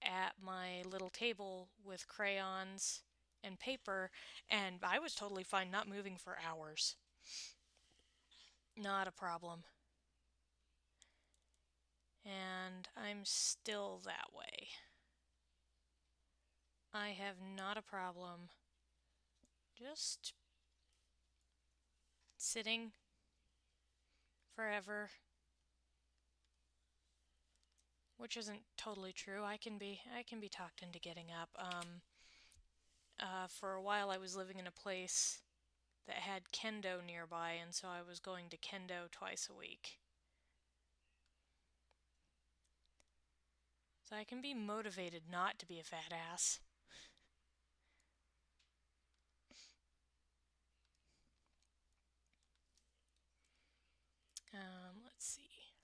at my little table with crayons and paper, and I was totally fine not moving for hours. Not a problem. And I'm still that way. I have not a problem just sitting forever, which isn't totally true. I can be talked into getting up. For a while I was living in a place that had kendo nearby, and so I was going to kendo twice a week. So I can be motivated not to be a fat ass. Let's see.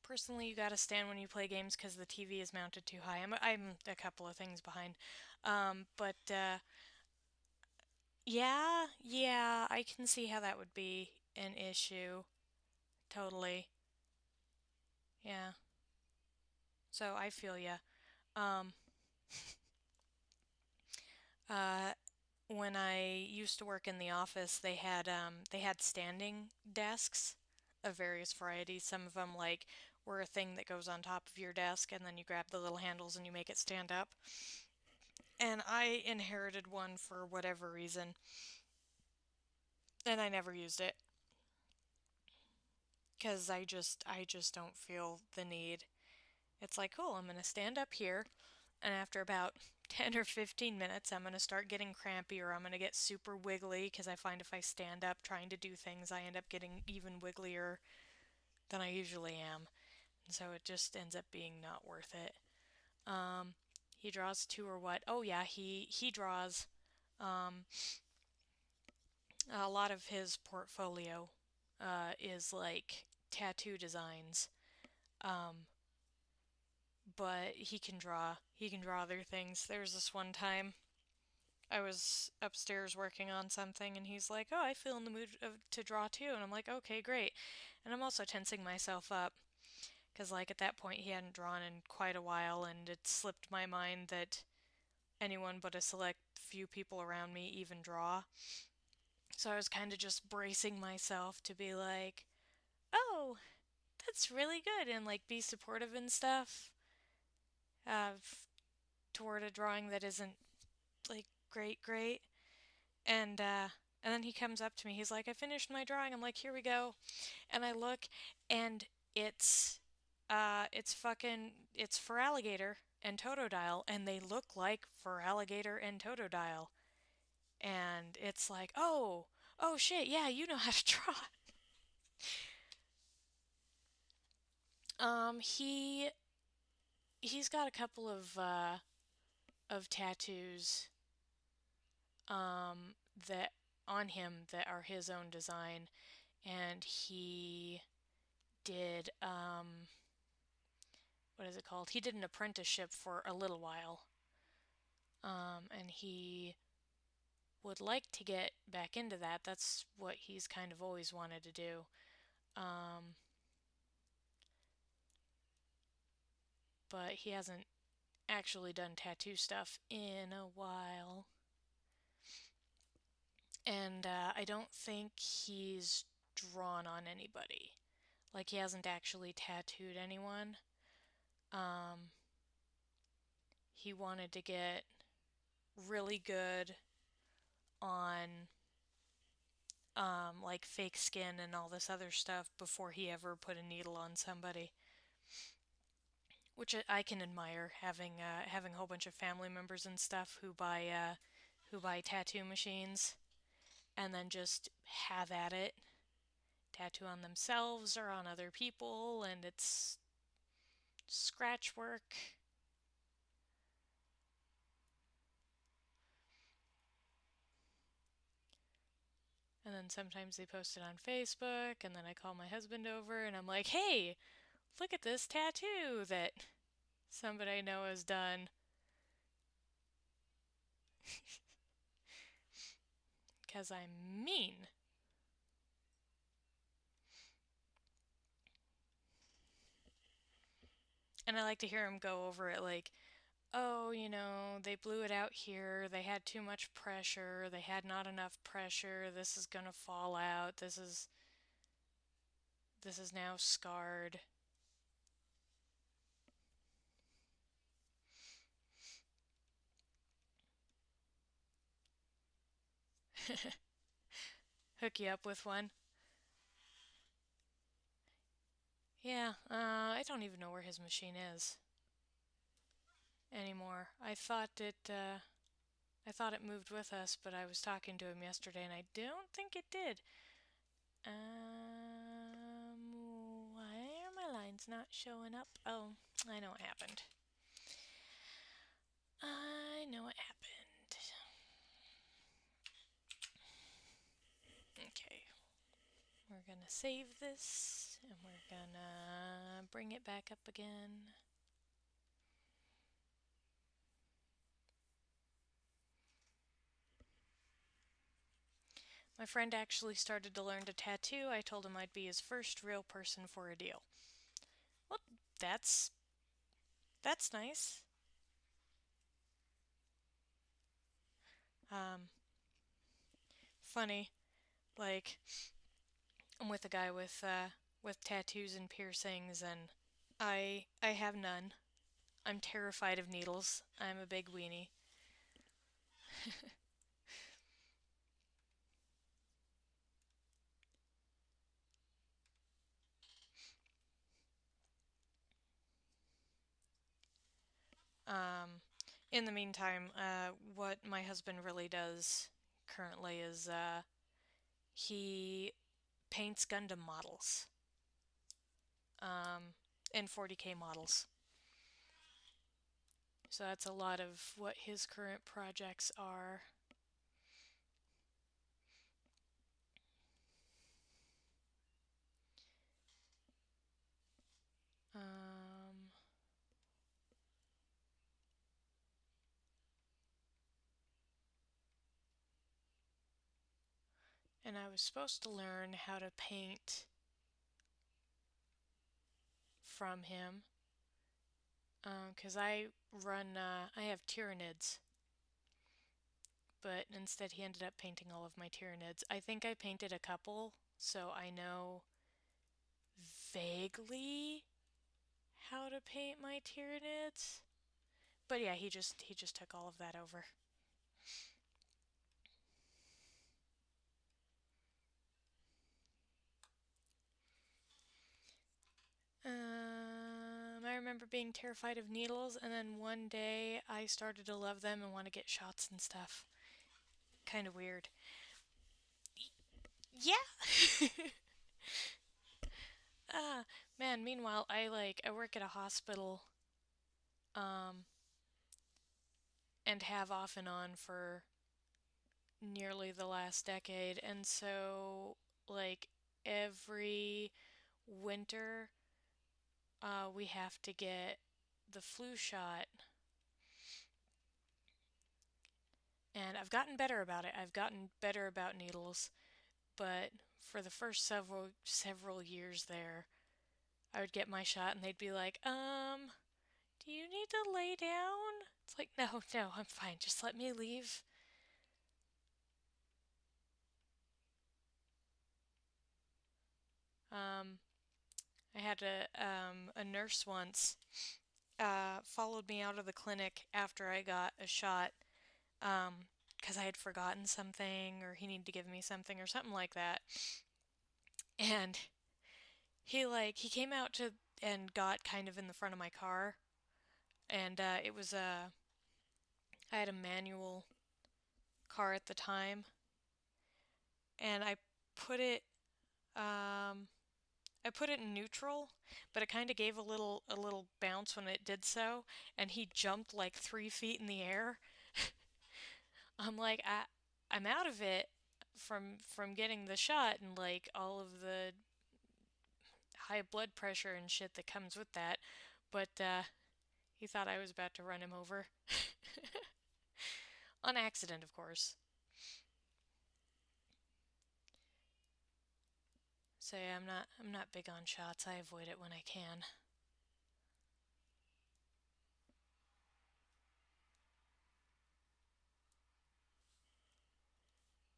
Personally, you gotta stand when you play games because the TV is mounted too high. I'm a couple of things behind. But yeah, I can see how that would be an issue. Totally. Yeah. So I feel ya. Um, uh, when I used to work in the office, they had standing desks of various varieties. Some of them like were a thing that goes on top of your desk, and then you grab the little handles and you make it stand up. And I inherited one for whatever reason, and I never used it because I just don't feel the need. It's like, cool, I'm gonna stand up here, and after about 10 or 15 minutes, I'm gonna start getting crampy or I'm gonna get super wiggly because I find if I stand up trying to do things, I end up getting even wigglier than I usually am. And so it just ends up being not worth it. Um, he draws too or what? Oh yeah, he draws. Um, a lot of his portfolio is like tattoo designs. Um, but he can draw other things. There was this one time I was upstairs working on something and he's like, "Oh, I feel in the mood to draw too." And I'm like, "Okay, great." And I'm also tensing myself up because like at that point he hadn't drawn in quite a while and it slipped my mind that anyone but a select few people around me even draw. So I was kind of just bracing myself to be like, "Oh, that's really good," and like be supportive and stuff of toward a drawing that isn't like great. And then he comes up to me. He's like, "I finished my drawing." I'm like, "Here we go." And I look and it's It's for alligator and totodile, and they look like for alligator and totodile. And it's like, oh shit, yeah, you know how to draw. Um, he he's got a couple of tattoos that on him that are his own design, and he did what is it called? He did an apprenticeship for a little while, and he would like to get back into that. That's what he's kind of always wanted to do. Um, but he hasn't actually done tattoo stuff in a while. And I don't think he's drawn on anybody. Like, he hasn't actually tattooed anyone. Um, he wanted to get really good on like fake skin and all this other stuff before he ever put a needle on somebody, which I can admire, having a whole bunch of family members and stuff who buy tattoo machines and then just have at it, tattoo on themselves or on other people, and it's scratch work. And then sometimes they post it on Facebook, and then I call my husband over and I'm like, hey, look at this tattoo that somebody I know has done. Because I'm mean. And I like to hear him go over it like, oh, they blew it out here. They had too much pressure. They had not enough pressure. This is going to fall out. This is now scarred. Hook you up with one. Yeah, I don't even know where his machine is anymore. I thought it moved with us, but I was talking to him yesterday and I don't think it did. Why are my lines not showing up? Oh, I know what happened. I know what happened. Okay. We're gonna save this and we're gonna bring it back up again. My friend actually started to learn to tattoo. I told him I'd be his first real person for a deal. Well, that's nice. Um, Funny. Like, I'm with a guy with tattoos and piercings, and I have none. I'm terrified of needles. I'm a big weenie. Um, in the meantime, what my husband really does currently is he paints Gundam models, um, and 40K models. So that's a lot of what his current projects are. Um, and I was supposed to learn how to paint from him because I have Tyranids, but instead he ended up painting all of my Tyranids. I think I painted a couple, so I know vaguely how to paint my Tyranids. But yeah, he just took all of that over. remember being terrified of needles, and then one day I started to love them and want to get shots and stuff. Kind of weird. Yeah. Man, meanwhile, I work at a hospital um and have off and on for nearly the last decade, and so like every winter we have to get the flu shot, and I've gotten better about it. I've gotten better about needles, but for the first several years there, I would get my shot and they'd be like, do you need to lay down? It's like, no, no, I'm fine. Just let me leave. Um, I had a nurse once followed me out of the clinic after I got a shot because I had forgotten something or he needed to give me something or something like that. And he came out to and got kind of in the front of my car, and it was I had a manual car at the time, and put it um I put it in neutral, but it kind of gave a little bounce when it did so, and he jumped like 3 feet in the air. I'm like, I'm out of it from getting the shot and like all of the high blood pressure and shit that comes with that, but he thought I was about to run him over. On accident, of course. So yeah, I'm not big on shots. I avoid it when I can.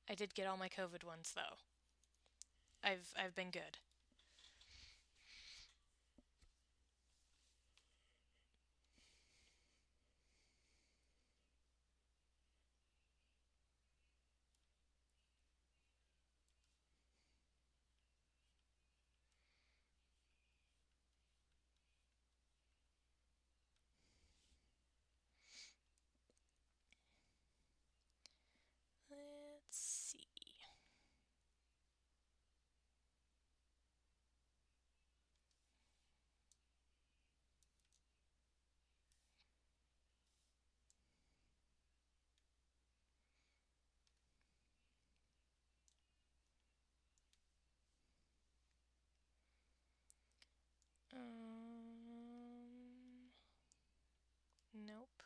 I did get all my COVID ones though. I've been good. Let's see. Nope.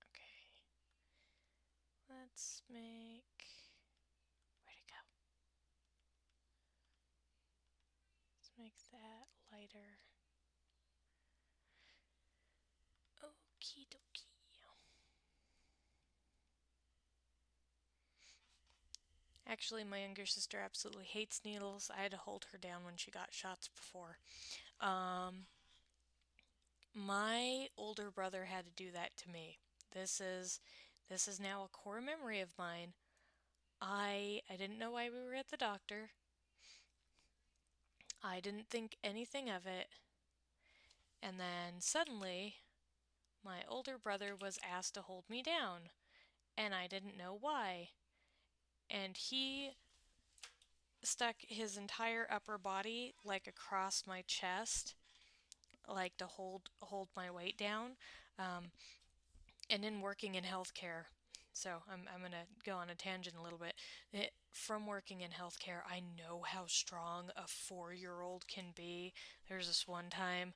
Okay. Let's make. Where'd it go? Let's make that lighter. Okie dokie. Actually, my younger sister absolutely hates needles. I had to hold her down when she got shots before. Um, my older brother had to do that to me. This is this is now a core memory of mine. I didn't know why we were at the doctor. I didn't think anything of it. And then suddenly, my older brother was asked to hold me down, and I didn't know why. And he stuck his entire upper body like across my chest, like to hold my weight down. Um, and in working in healthcare, so I'm gonna go on a tangent a little bit. From working in healthcare, I know how strong a 4-year-old can be. There's this one time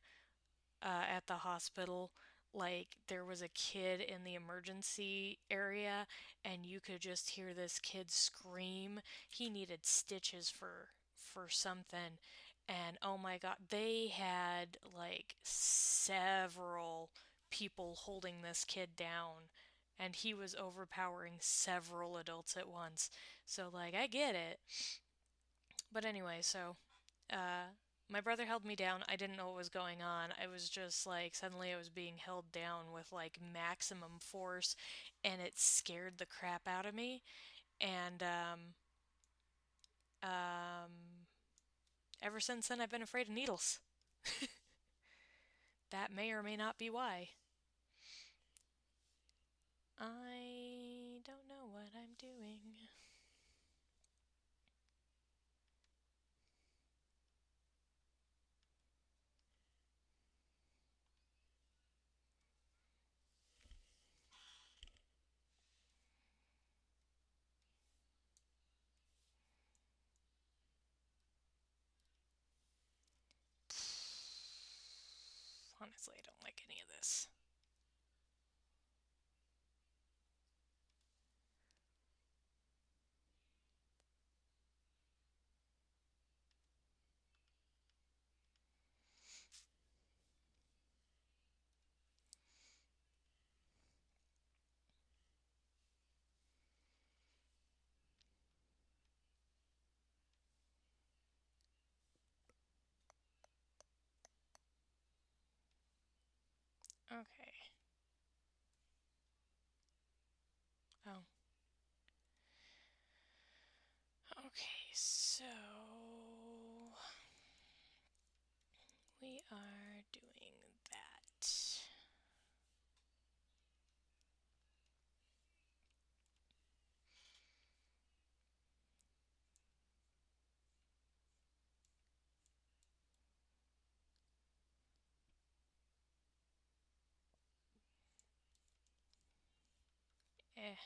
at the hospital, like there was a kid in the emergency area and you could just hear this kid scream. He needed stitches for something, and oh my god, they had like several people holding this kid down, and he was overpowering several adults at once. So like I get it. But anyway, so uh My brother held me down. I didn't know what was going on. I was just like, suddenly I was being held down with like maximum force, and it scared the crap out of me. And um, ever since then, I've been afraid of needles. That may or may not be why. I don't know what I'm doing. Honestly, I don't like any of this. Okay. Oh. Okay, so we are doing that. Eh.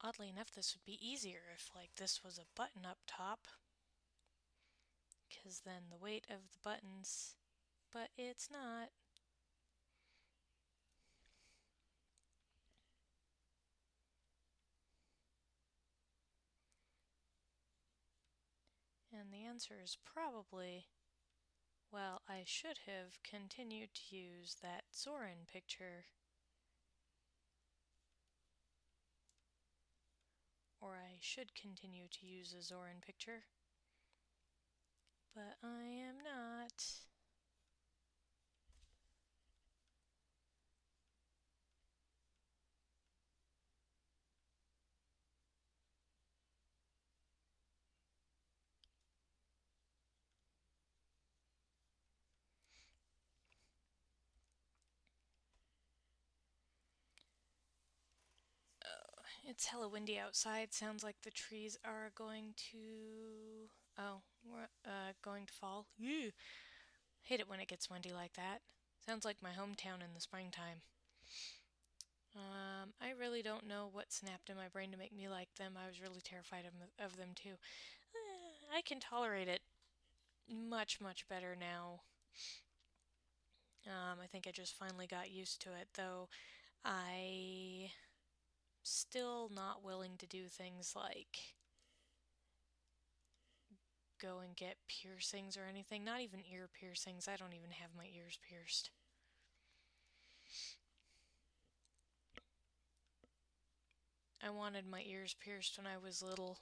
Oddly enough, this would be easier if, like, this was a button up top, because then the weight of the buttons, but it's not. And the answer is probably, well, I should have continued to use that Zorin picture. Or I should continue to use a Zorin picture. But I am not. It's hella windy outside. Sounds like the trees are going to. Oh, we're going to fall. Ew. Hate it when it gets windy like that. Sounds like my hometown in the springtime. I really don't know what snapped in my brain to make me like them. I was really terrified of them too. I can tolerate it much, much better now. I think I just finally got used to it, though I still not willing to do things like go and get piercings or anything. Not even ear piercings. I don't even have my ears pierced. I wanted my ears pierced when I was little,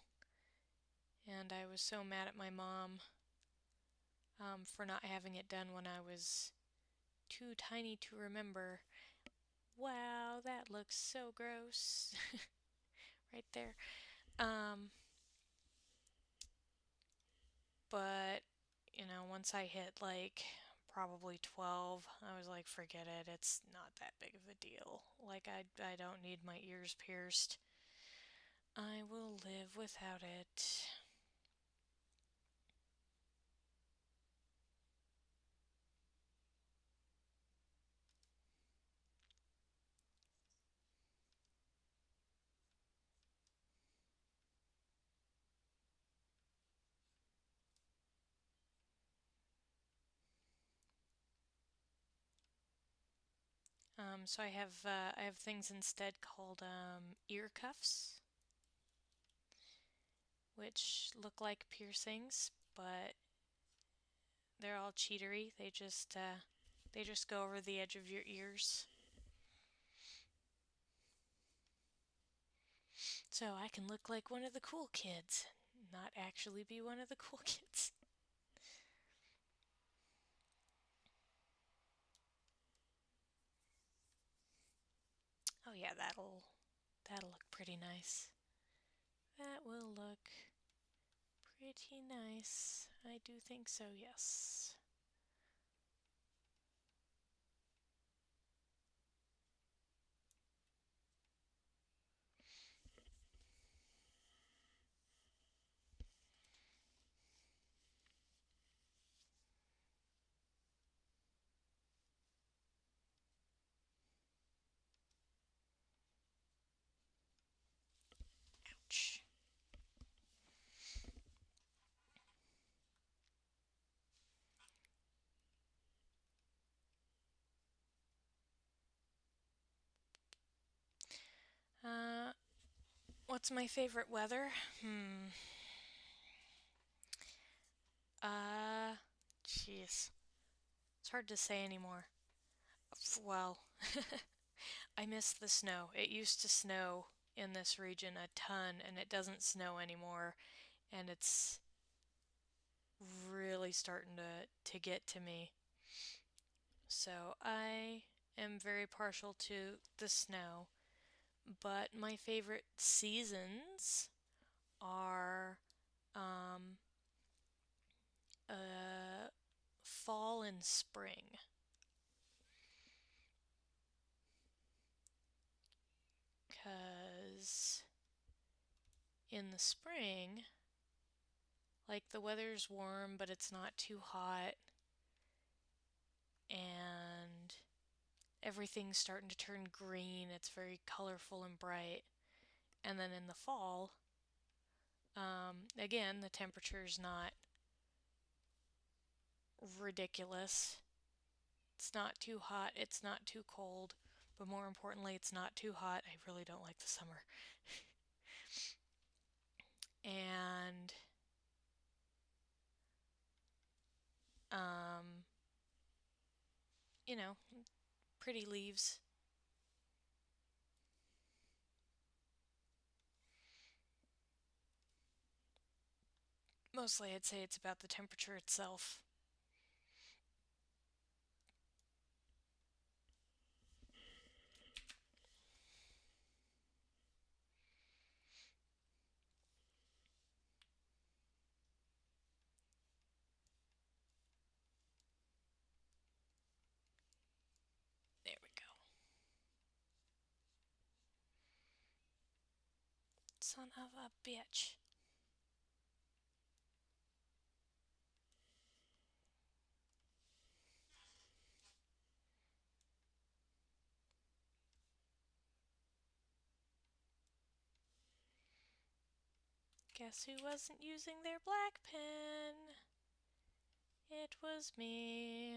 and I was so mad at my mom for not having it done when I was too tiny to remember. Wow, that looks so gross. Right there. Um, but, once I hit like probably 12, I was like, forget it. It's not that big of a deal. Like, I don't need my ears pierced. I will live without it. So I have things instead called ear cuffs, which look like piercings, but they're all cheatery. They just go over the edge of your ears. So I can look like one of the cool kids, not actually be one of the cool kids. Oh yeah, that'll look pretty nice. That will look pretty nice. I do think so, yes. Ouch. Uh, what's my favorite weather? Uh, jeez. It's hard to say anymore. Well, I miss the snow. It used to snow in this region a ton, and it doesn't snow anymore, and it's really starting to get to me. So I am very partial to the snow, but my favorite seasons are um, uh, fall and spring. Because in the spring, like the weather's warm, but it's not too hot, and everything's starting to turn green. It's very colorful and bright. And then in the fall, again, the temperature's not ridiculous. It's not too hot, it's not too cold, but more importantly, it's not too hot. I really don't like the summer. And um, you know, pretty leaves. Mostly, I'd say it's about the temperature itself. There we go. Son of a bitch. Guess who wasn't using their black pen? It was me.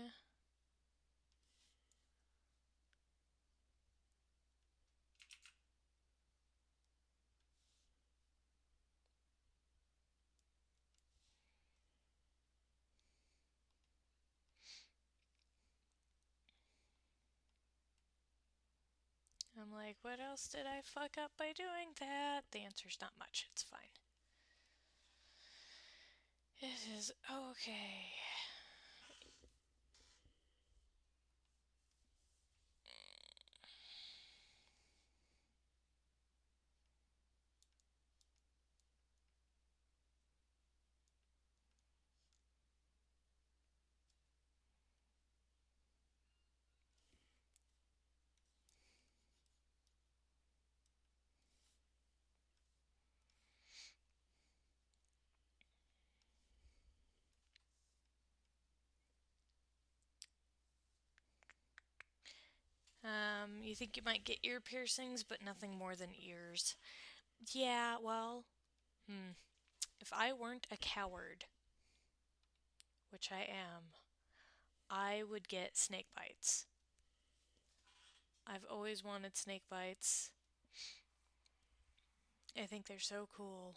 I'm like, what else did I fuck up by doing that? The answer's not much. It's fine. It is okay. You think you might get ear piercings, but nothing more than ears. Yeah, well, if I weren't a coward, which I am, I would get snake bites. I've always wanted snake bites. I think they're so cool.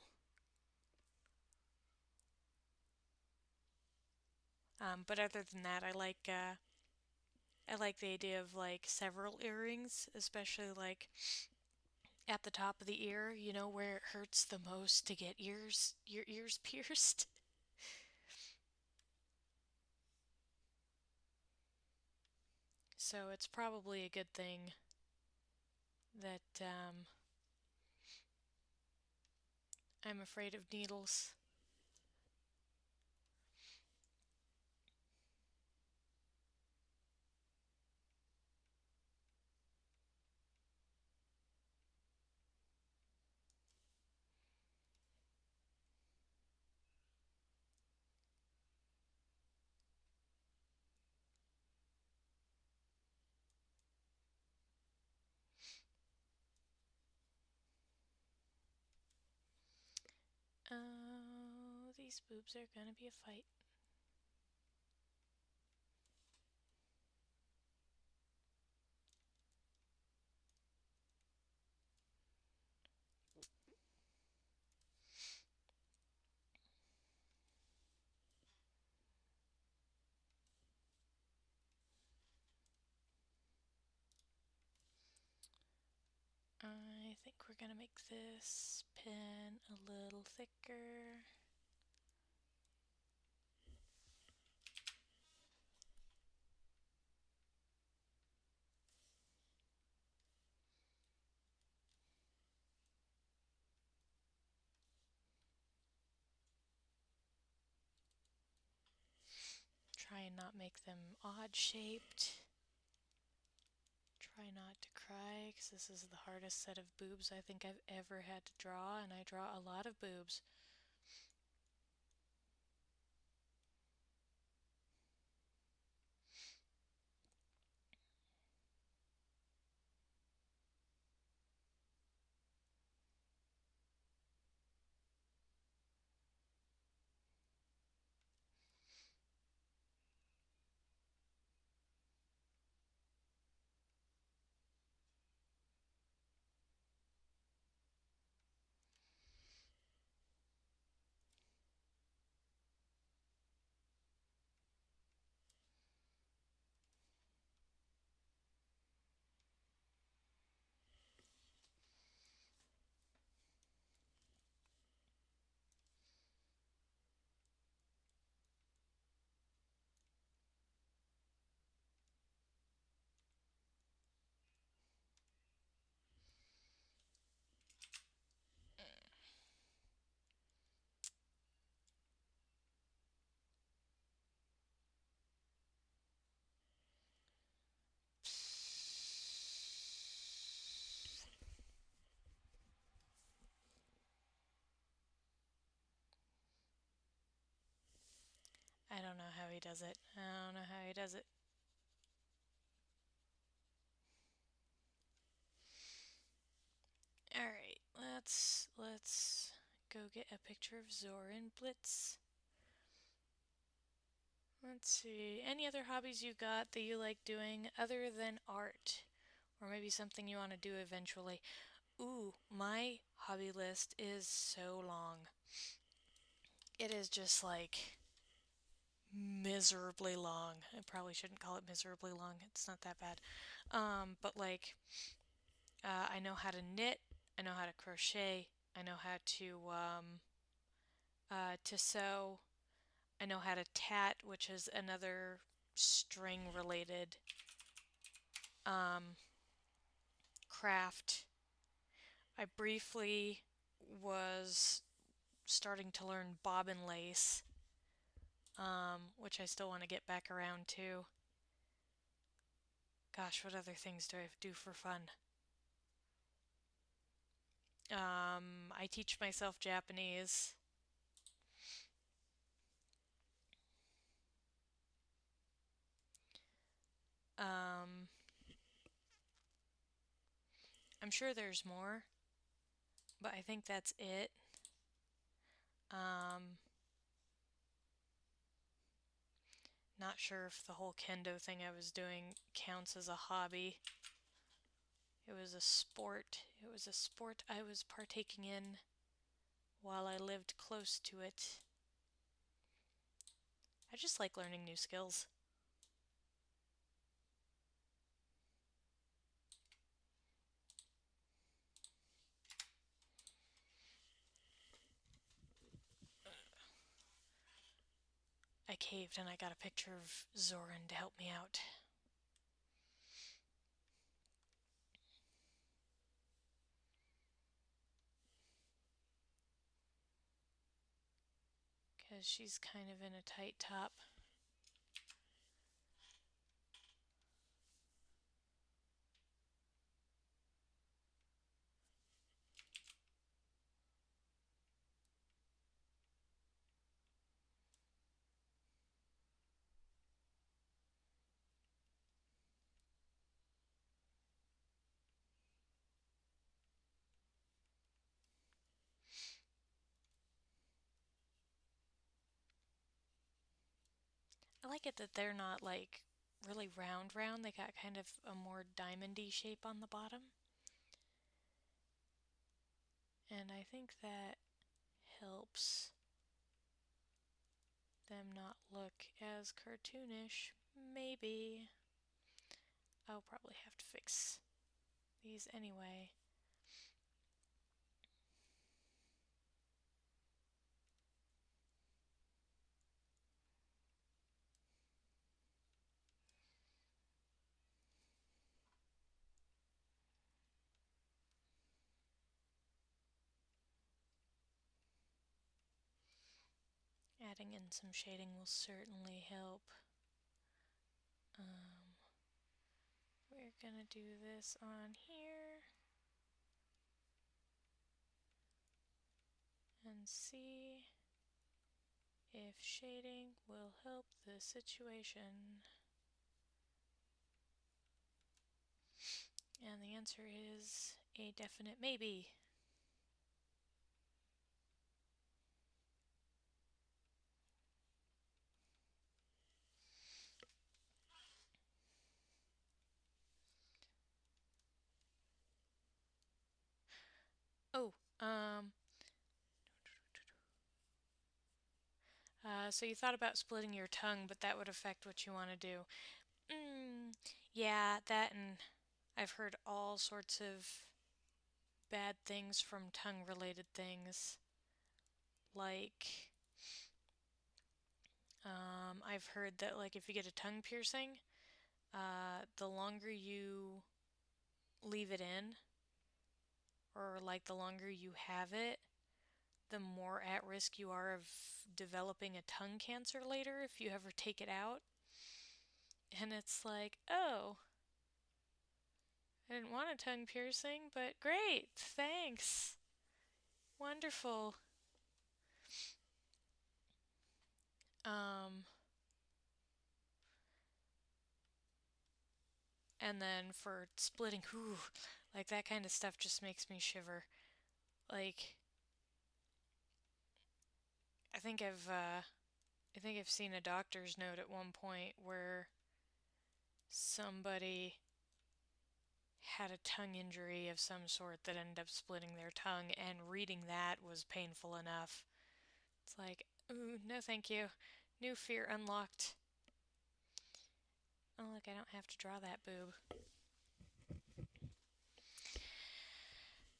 But other than that, I like the idea of like several earrings, especially like at the top of the ear, you know, where it hurts the most to get your ears pierced. So it's probably a good thing that I'm afraid of needles. Oh, these boobs are gonna be a fight. I think we're gonna make this pin a little thicker. Try and not make them odd shaped. Try not to cry, because this is the hardest set of boobs I think I've ever had to draw, and I draw a lot of boobs. I don't know how he does it. I don't know how he does it. Alright, let's go get a picture of Zoran Blitz. Let's see. Any other hobbies you got that you like doing other than art? Or maybe something you want to do eventually? Ooh, my hobby list is so long. It is just like miserably long. I probably shouldn't call it miserably long. It's not that bad. But like, I know how to knit. I know how to crochet. I know how to sew. I know how to tat, which is another string related um, craft. I briefly was starting to learn bobbin lace, which I still want to get back around to. Gosh, what other things do I do for fun? I teach myself Japanese. Um, I'm sure there's more, but I think that's it. Um, Not sure if the whole kendo thing I was doing counts as a hobby. It was a sport. It was a sport I was partaking in while I lived close to it. I just like learning new skills. I caved and I got a picture of Zoran to help me out. Because she's kind of in a tight top. I like it that they're not like really round. They got kind of a more diamondy shape on the bottom. And I think that helps them not look as cartoonish. Maybe. I'll probably have to fix these anyway. Adding in some shading will certainly help. We're gonna do this on here and see if shading will help the situation. And the answer is a definite maybe. Oh, so you thought about splitting your tongue, but that would affect what you want to do. Yeah, that, and I've heard all sorts of bad things from tongue related things. Like, I've heard that, like, if you get a tongue piercing, the longer you leave it in, or like the longer you have it, the more at risk you are of developing a tongue cancer later if you ever take it out. And it's like, oh, I didn't want a tongue piercing, but great, thanks. Wonderful. Um, and then for splitting, whew, like that kind of stuff just makes me shiver. Like, I think I've, uh, I think I've seen a doctor's note at one point where somebody had a tongue injury of some sort that ended up splitting their tongue, and reading that was painful enough. It's like, ooh, no thank you. New fear unlocked. Oh, look, I don't have to draw that boob.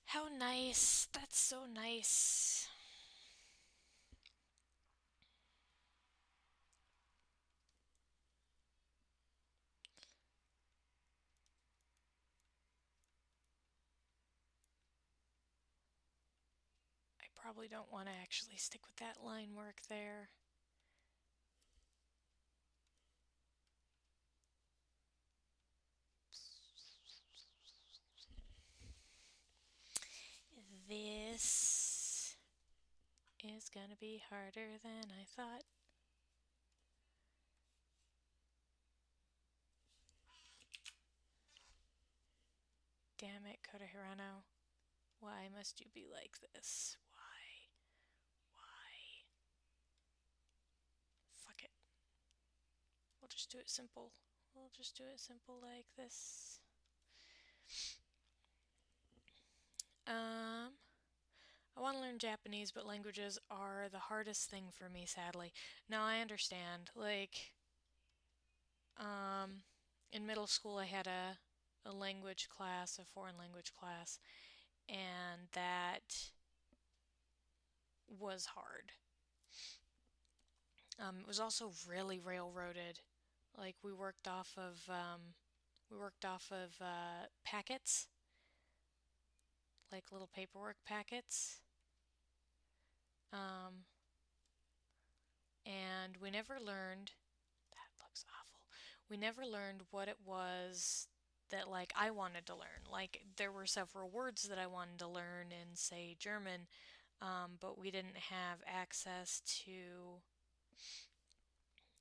How nice. That's so nice. I probably don't want to actually stick with that line work there. This is gonna be harder than I thought. Damn it, Kohta Hirano. Why must you be like this? Why? Why? Fuck it. We'll just do it simple. We'll just do it simple like this. Um, I want to learn Japanese, but languages are the hardest thing for me, sadly. Now I understand. Um, in middle school, I had a language class, a foreign language class, and that was hard. It was also really railroaded. Like we worked off of packets, like little paperwork packets, um, and we never learned. That looks awful. We never learned what it was that like I wanted to learn. Like there were several words that I wanted to learn in say German, but we didn't have access to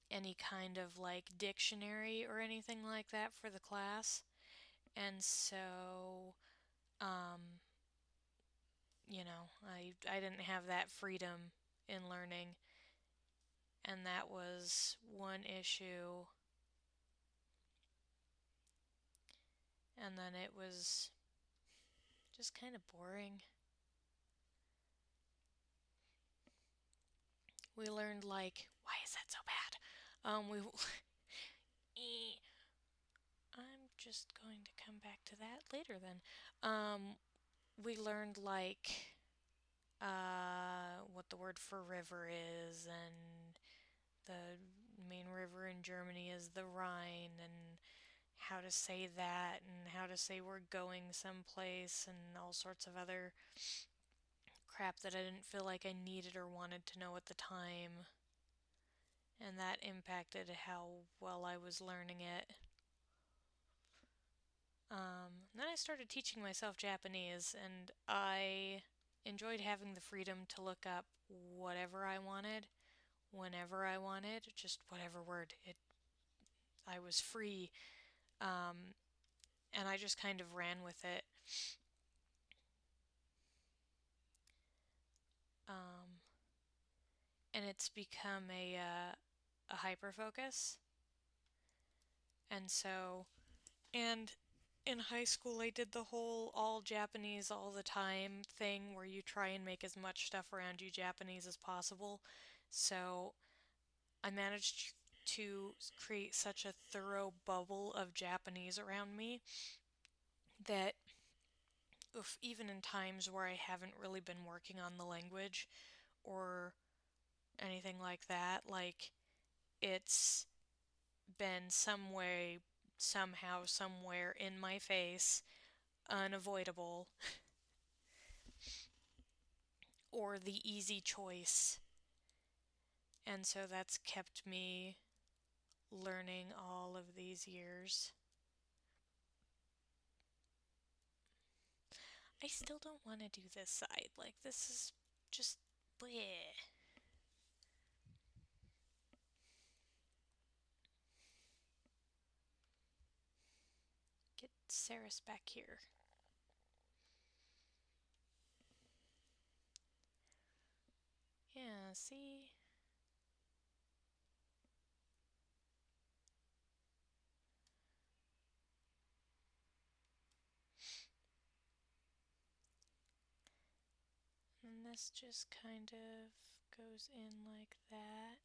any kind of like dictionary or anything like that for the class. And so, um, I didn't have that freedom in learning, and that was one issue. And then it was just kind of boring. We learned like, why is that so bad? We I'm just going to come back to that later then. Um, we learned like what the word for river is, and the main river in Germany is the Rhine, and how to say that, and how to say we're going someplace, and all sorts of other crap that I didn't feel like I needed or wanted to know at the time. And that impacted how well I was learning it. Then I started teaching myself Japanese, and I enjoyed having the freedom to look up whatever I wanted, whenever I wanted, just whatever word. I was free, um, and I just kind of ran with it. Um, and it's become a hyper focus. And so, and in high school, I did the whole all Japanese all the time thing where you try and make as much stuff around you Japanese as possible. So I managed to create such a thorough bubble of Japanese around me that if, even in times where I haven't really been working on the language or anything like that, like it's been some way, somehow, somewhere in my face, unavoidable, or the easy choice. And so that's kept me learning all of these years. I still don't want to do this side. Like, this is just bleh. Get Saris back here. Yeah, see? And this just kind of goes in like that.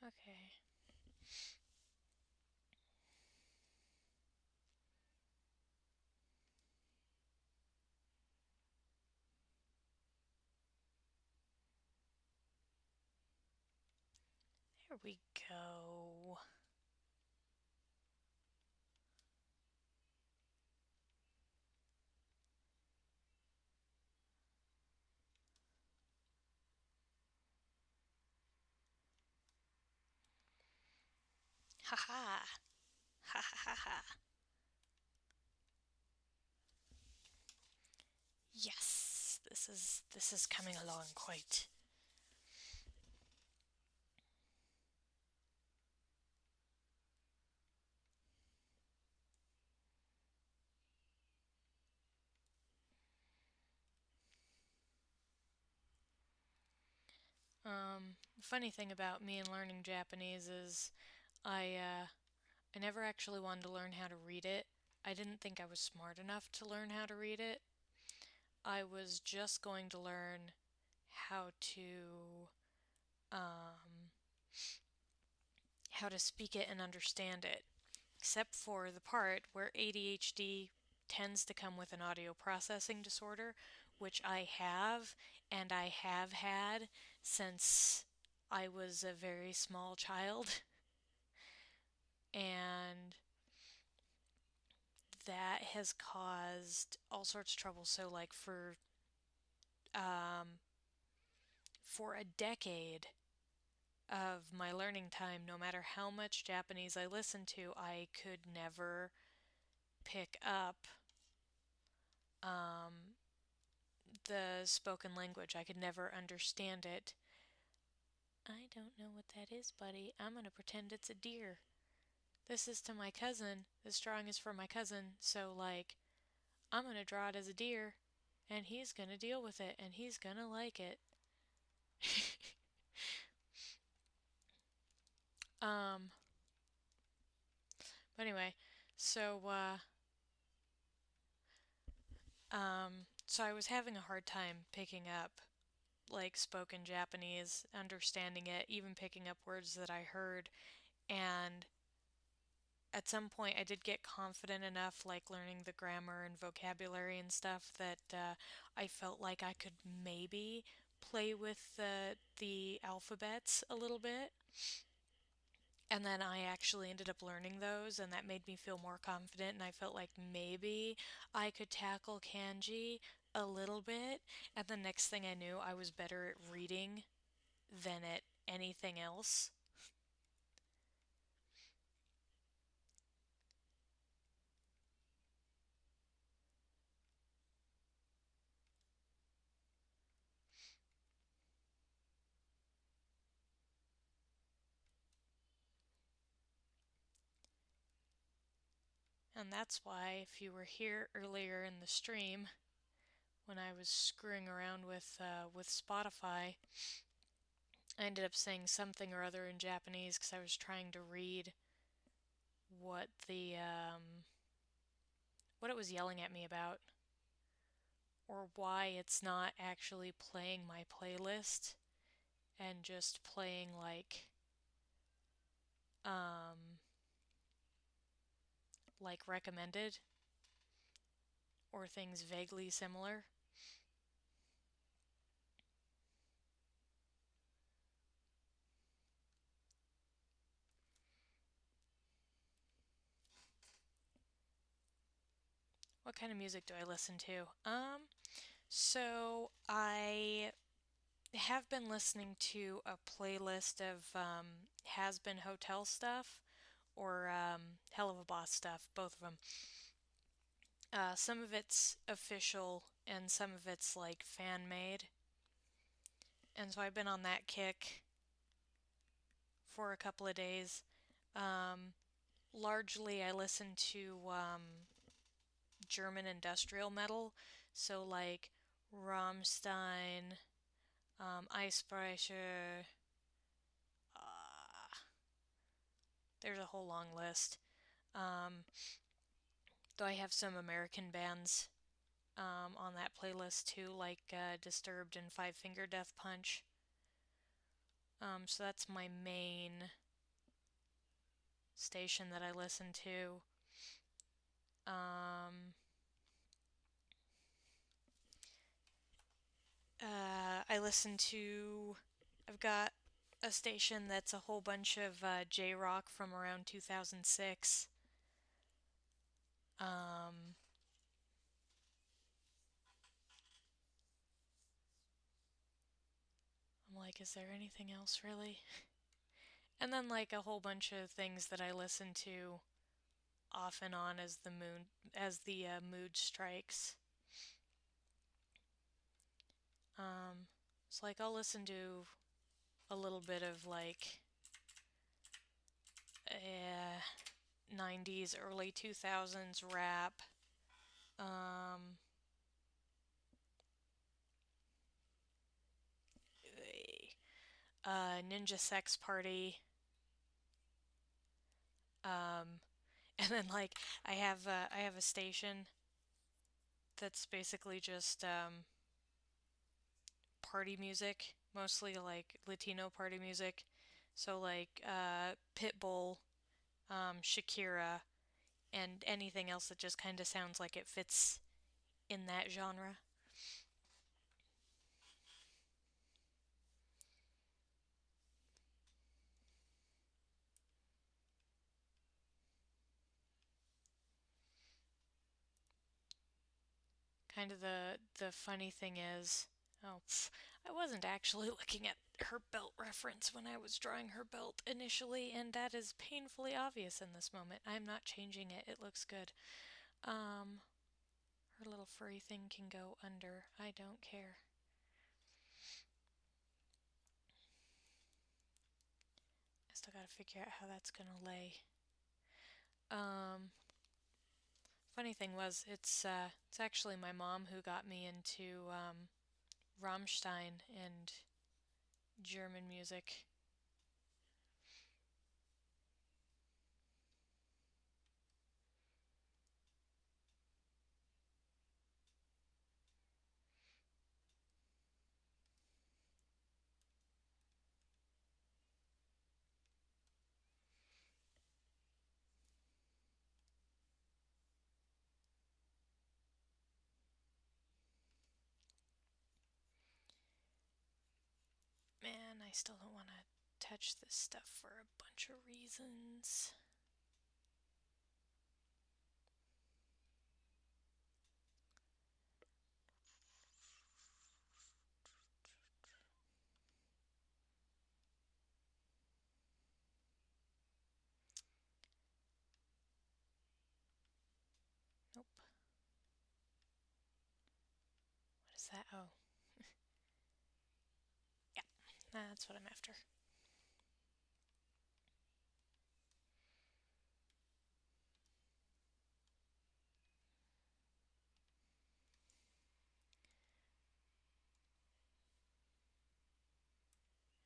Okay. There we go. Ha ha. Ha ha ha ha. Yes, this is coming along quite. Funny thing about me and learning Japanese is I never actually wanted to learn how to read it. I didn't think I was smart enough to learn how to read it. I was just going to learn how to um, how to speak it and understand it, except for the part where ADHD tends to come with an audio processing disorder, which I have and I have had since I was a very small child. And that has caused all sorts of trouble. So, like um, for a decade of my learning time, no matter how much Japanese I listened to, I could never pick up um, the spoken language. I could never understand it. I don't know what that is, buddy. I'm gonna pretend it's a deer. This is to my cousin. This drawing is for my cousin, so like, I'm gonna draw it as a deer, and he's gonna deal with it, and he's gonna like it. um, but anyway, so so I was having a hard time picking up like spoken Japanese, understanding it, even picking up words that I heard, and at some point I did get confident enough, like learning the grammar and vocabulary and stuff, that I felt like I could maybe play with the alphabets a little bit. And then I actually ended up learning those, and that made me feel more confident. And I felt like maybe I could tackle kanji a little bit. And the next thing I knew, I was better at reading than at anything else. And that's why, if you were here earlier in the stream, when I was screwing around with Spotify, I ended up saying something or other in Japanese because I was trying to read what what it was yelling at me about, or why it's not actually playing my playlist and just playing um like recommended or things vaguely similar. What kind of music do I listen to? So I have been listening to a playlist of has been hotel stuff or Hell of a Boss stuff, both of them. Some of it's official and some of it's like fan made. And so I've been on that kick for a couple of days. Um, Largely, I listen to German industrial metal, so like Rammstein, Eisbrecher. Uh, there's a whole long list. Um, though I have some American bands on that playlist too, like Disturbed and Five Finger Death Punch. So that's my main station that I listen to. Um, I listen to. I've got a station that's a whole bunch of J rock from around 2006. Um, I'm like, is there anything else really? And then like a whole bunch of things that I listen to off and on as the mood strikes. Um, it's like I'll listen to a little bit of like uh, 90s, early 2000s rap. Um, Ninja Sex Party, and then like I have a station that's basically just party music, mostly like Latino party music. So like Pitbull, Shakira, and anything else that just kind of sounds like it fits in that genre. Kind of the funny thing is, oh, I wasn't actually looking at her belt reference when I was drawing her belt initially, and that is painfully obvious in this moment. I'm not changing it. It looks good. Um, Her little furry thing can go under. I don't care. I still gotta figure out how that's gonna lay. Um, Funny thing was, it's actually my mom who got me into Rammstein and German music. Man, I still don't want to touch this stuff for a bunch of reasons. Nope. What is that? Oh, yeah, that's what I'm after.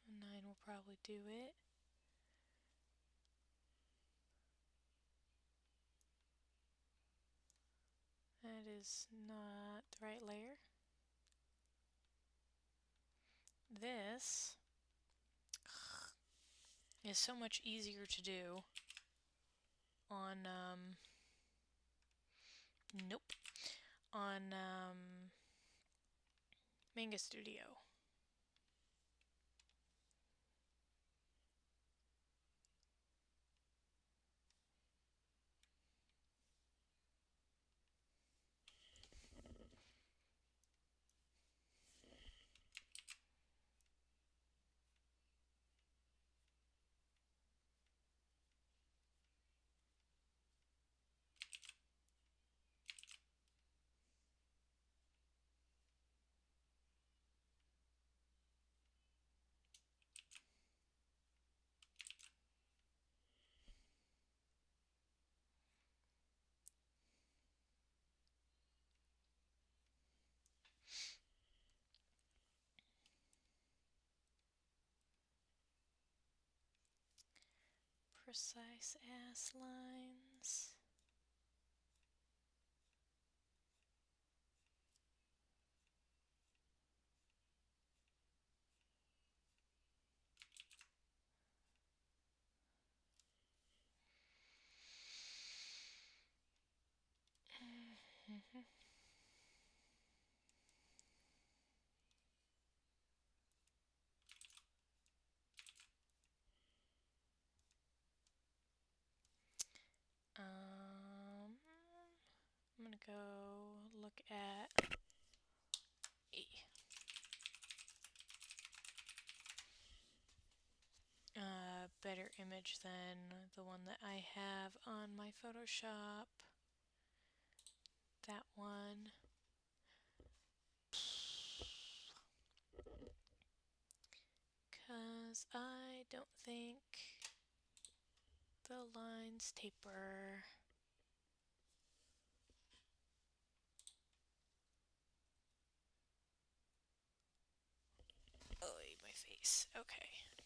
A 9 will probably do it. That is not the right layer. This is so much easier to do on, nope, on Manga Studio. Precise ass lines. I'm gonna go look at E. Better image than the one that I have on my Photoshop. That one. Because I don't think the lines taper. Oh, my face. Okay.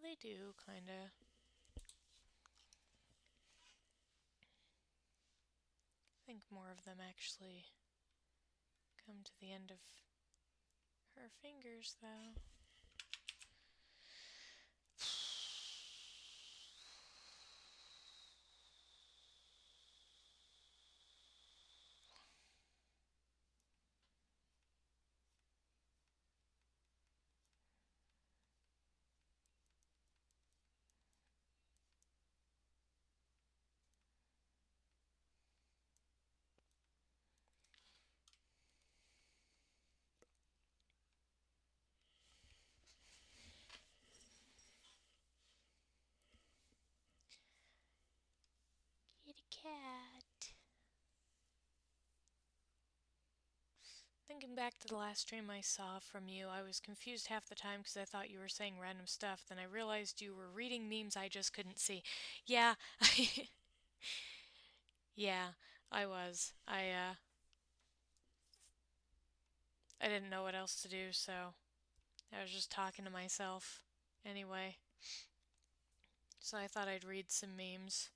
they do, kinda. I think more of them actually come to the end of her fingers, though. Kitty cat. Thinking back to the last stream I saw from you, I was confused half the time because I thought you were saying random stuff. Then I realized you were reading memes I just couldn't see. Yeah, yeah, I was. I didn't know what else to do, so I was just talking to myself. Anyway, so I thought I'd read some memes.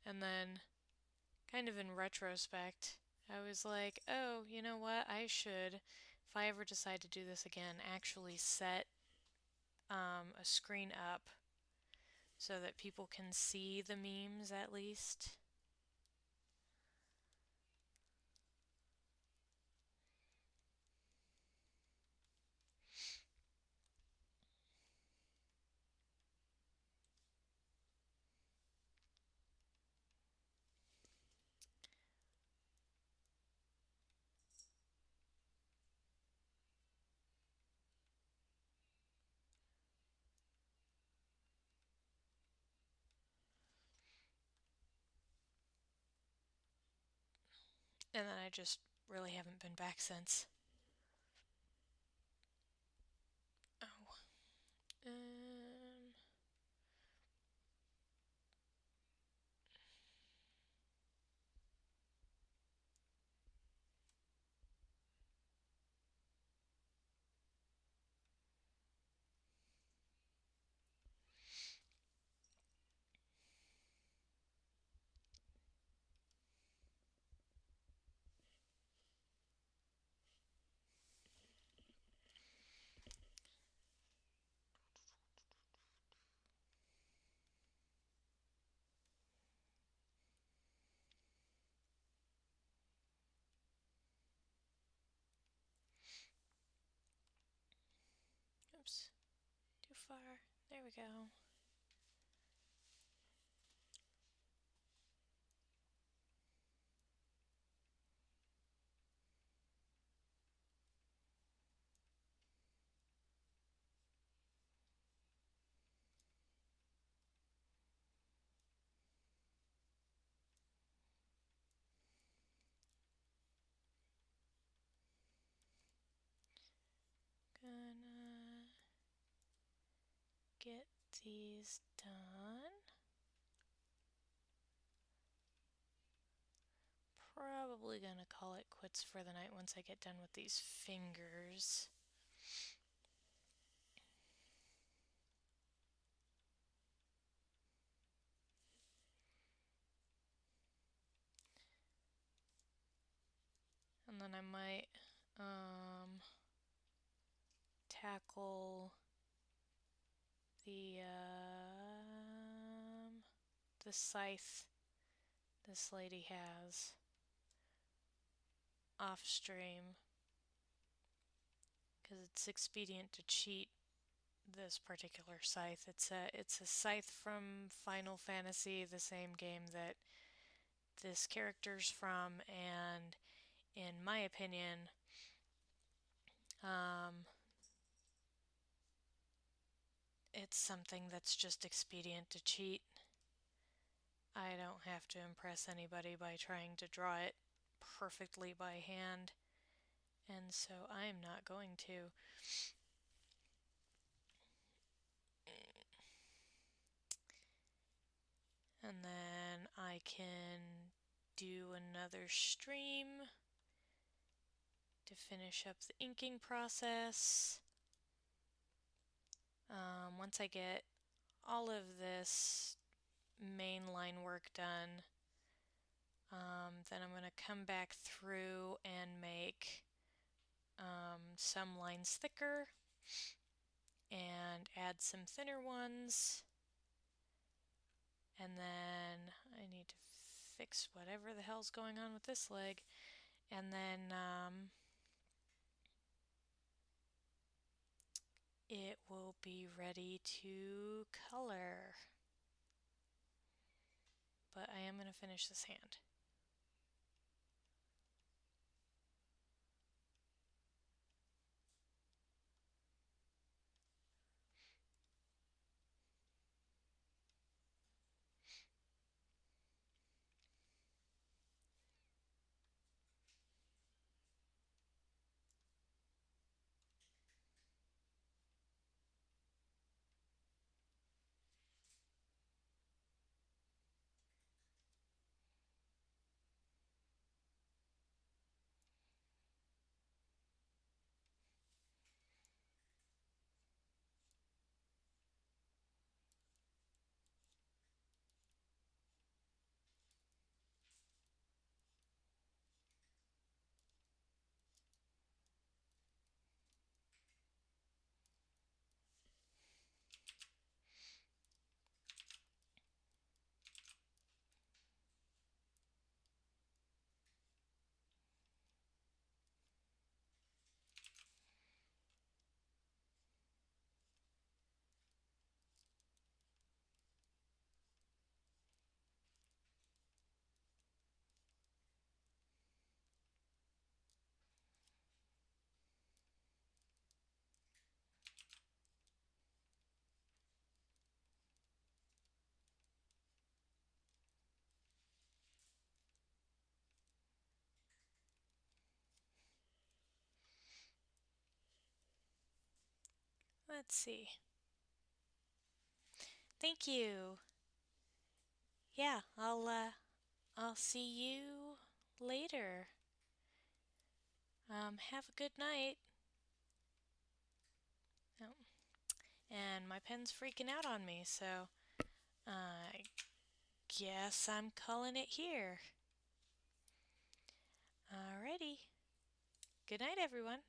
And then, kind of in retrospect, I was like, oh, you know what? I should, if I ever decide to do this again, actually set a screen up so that people can see the memes at least. And then I just really haven't been back since. Oh. Oops. Too far. There we go. Gonna get these done. Probably gonna call it quits for the night once I get done with these fingers. And then I might tackle the scythe this lady has off stream because it's expedient to cheat this particular scythe. It's a scythe from Final Fantasy, the same game that this character's from, and in my opinion, it's something that's just expedient to cheat. I don't have to impress anybody by trying to draw it perfectly by hand, and so I am not going to. And then I can do another stream to finish up the inking process. Once I get all of this main line work done, then I'm going to come back through and make some lines thicker and add some thinner ones. And then I need to fix whatever the hell's going on with this leg. And then it will be ready to color. But I am going to finish this hand. Let's see. Thank you. Yeah, I'll see you later. Have a good night. Oh, and my pen's freaking out on me, so I guess I'm calling it here. Alrighty. Good night, everyone.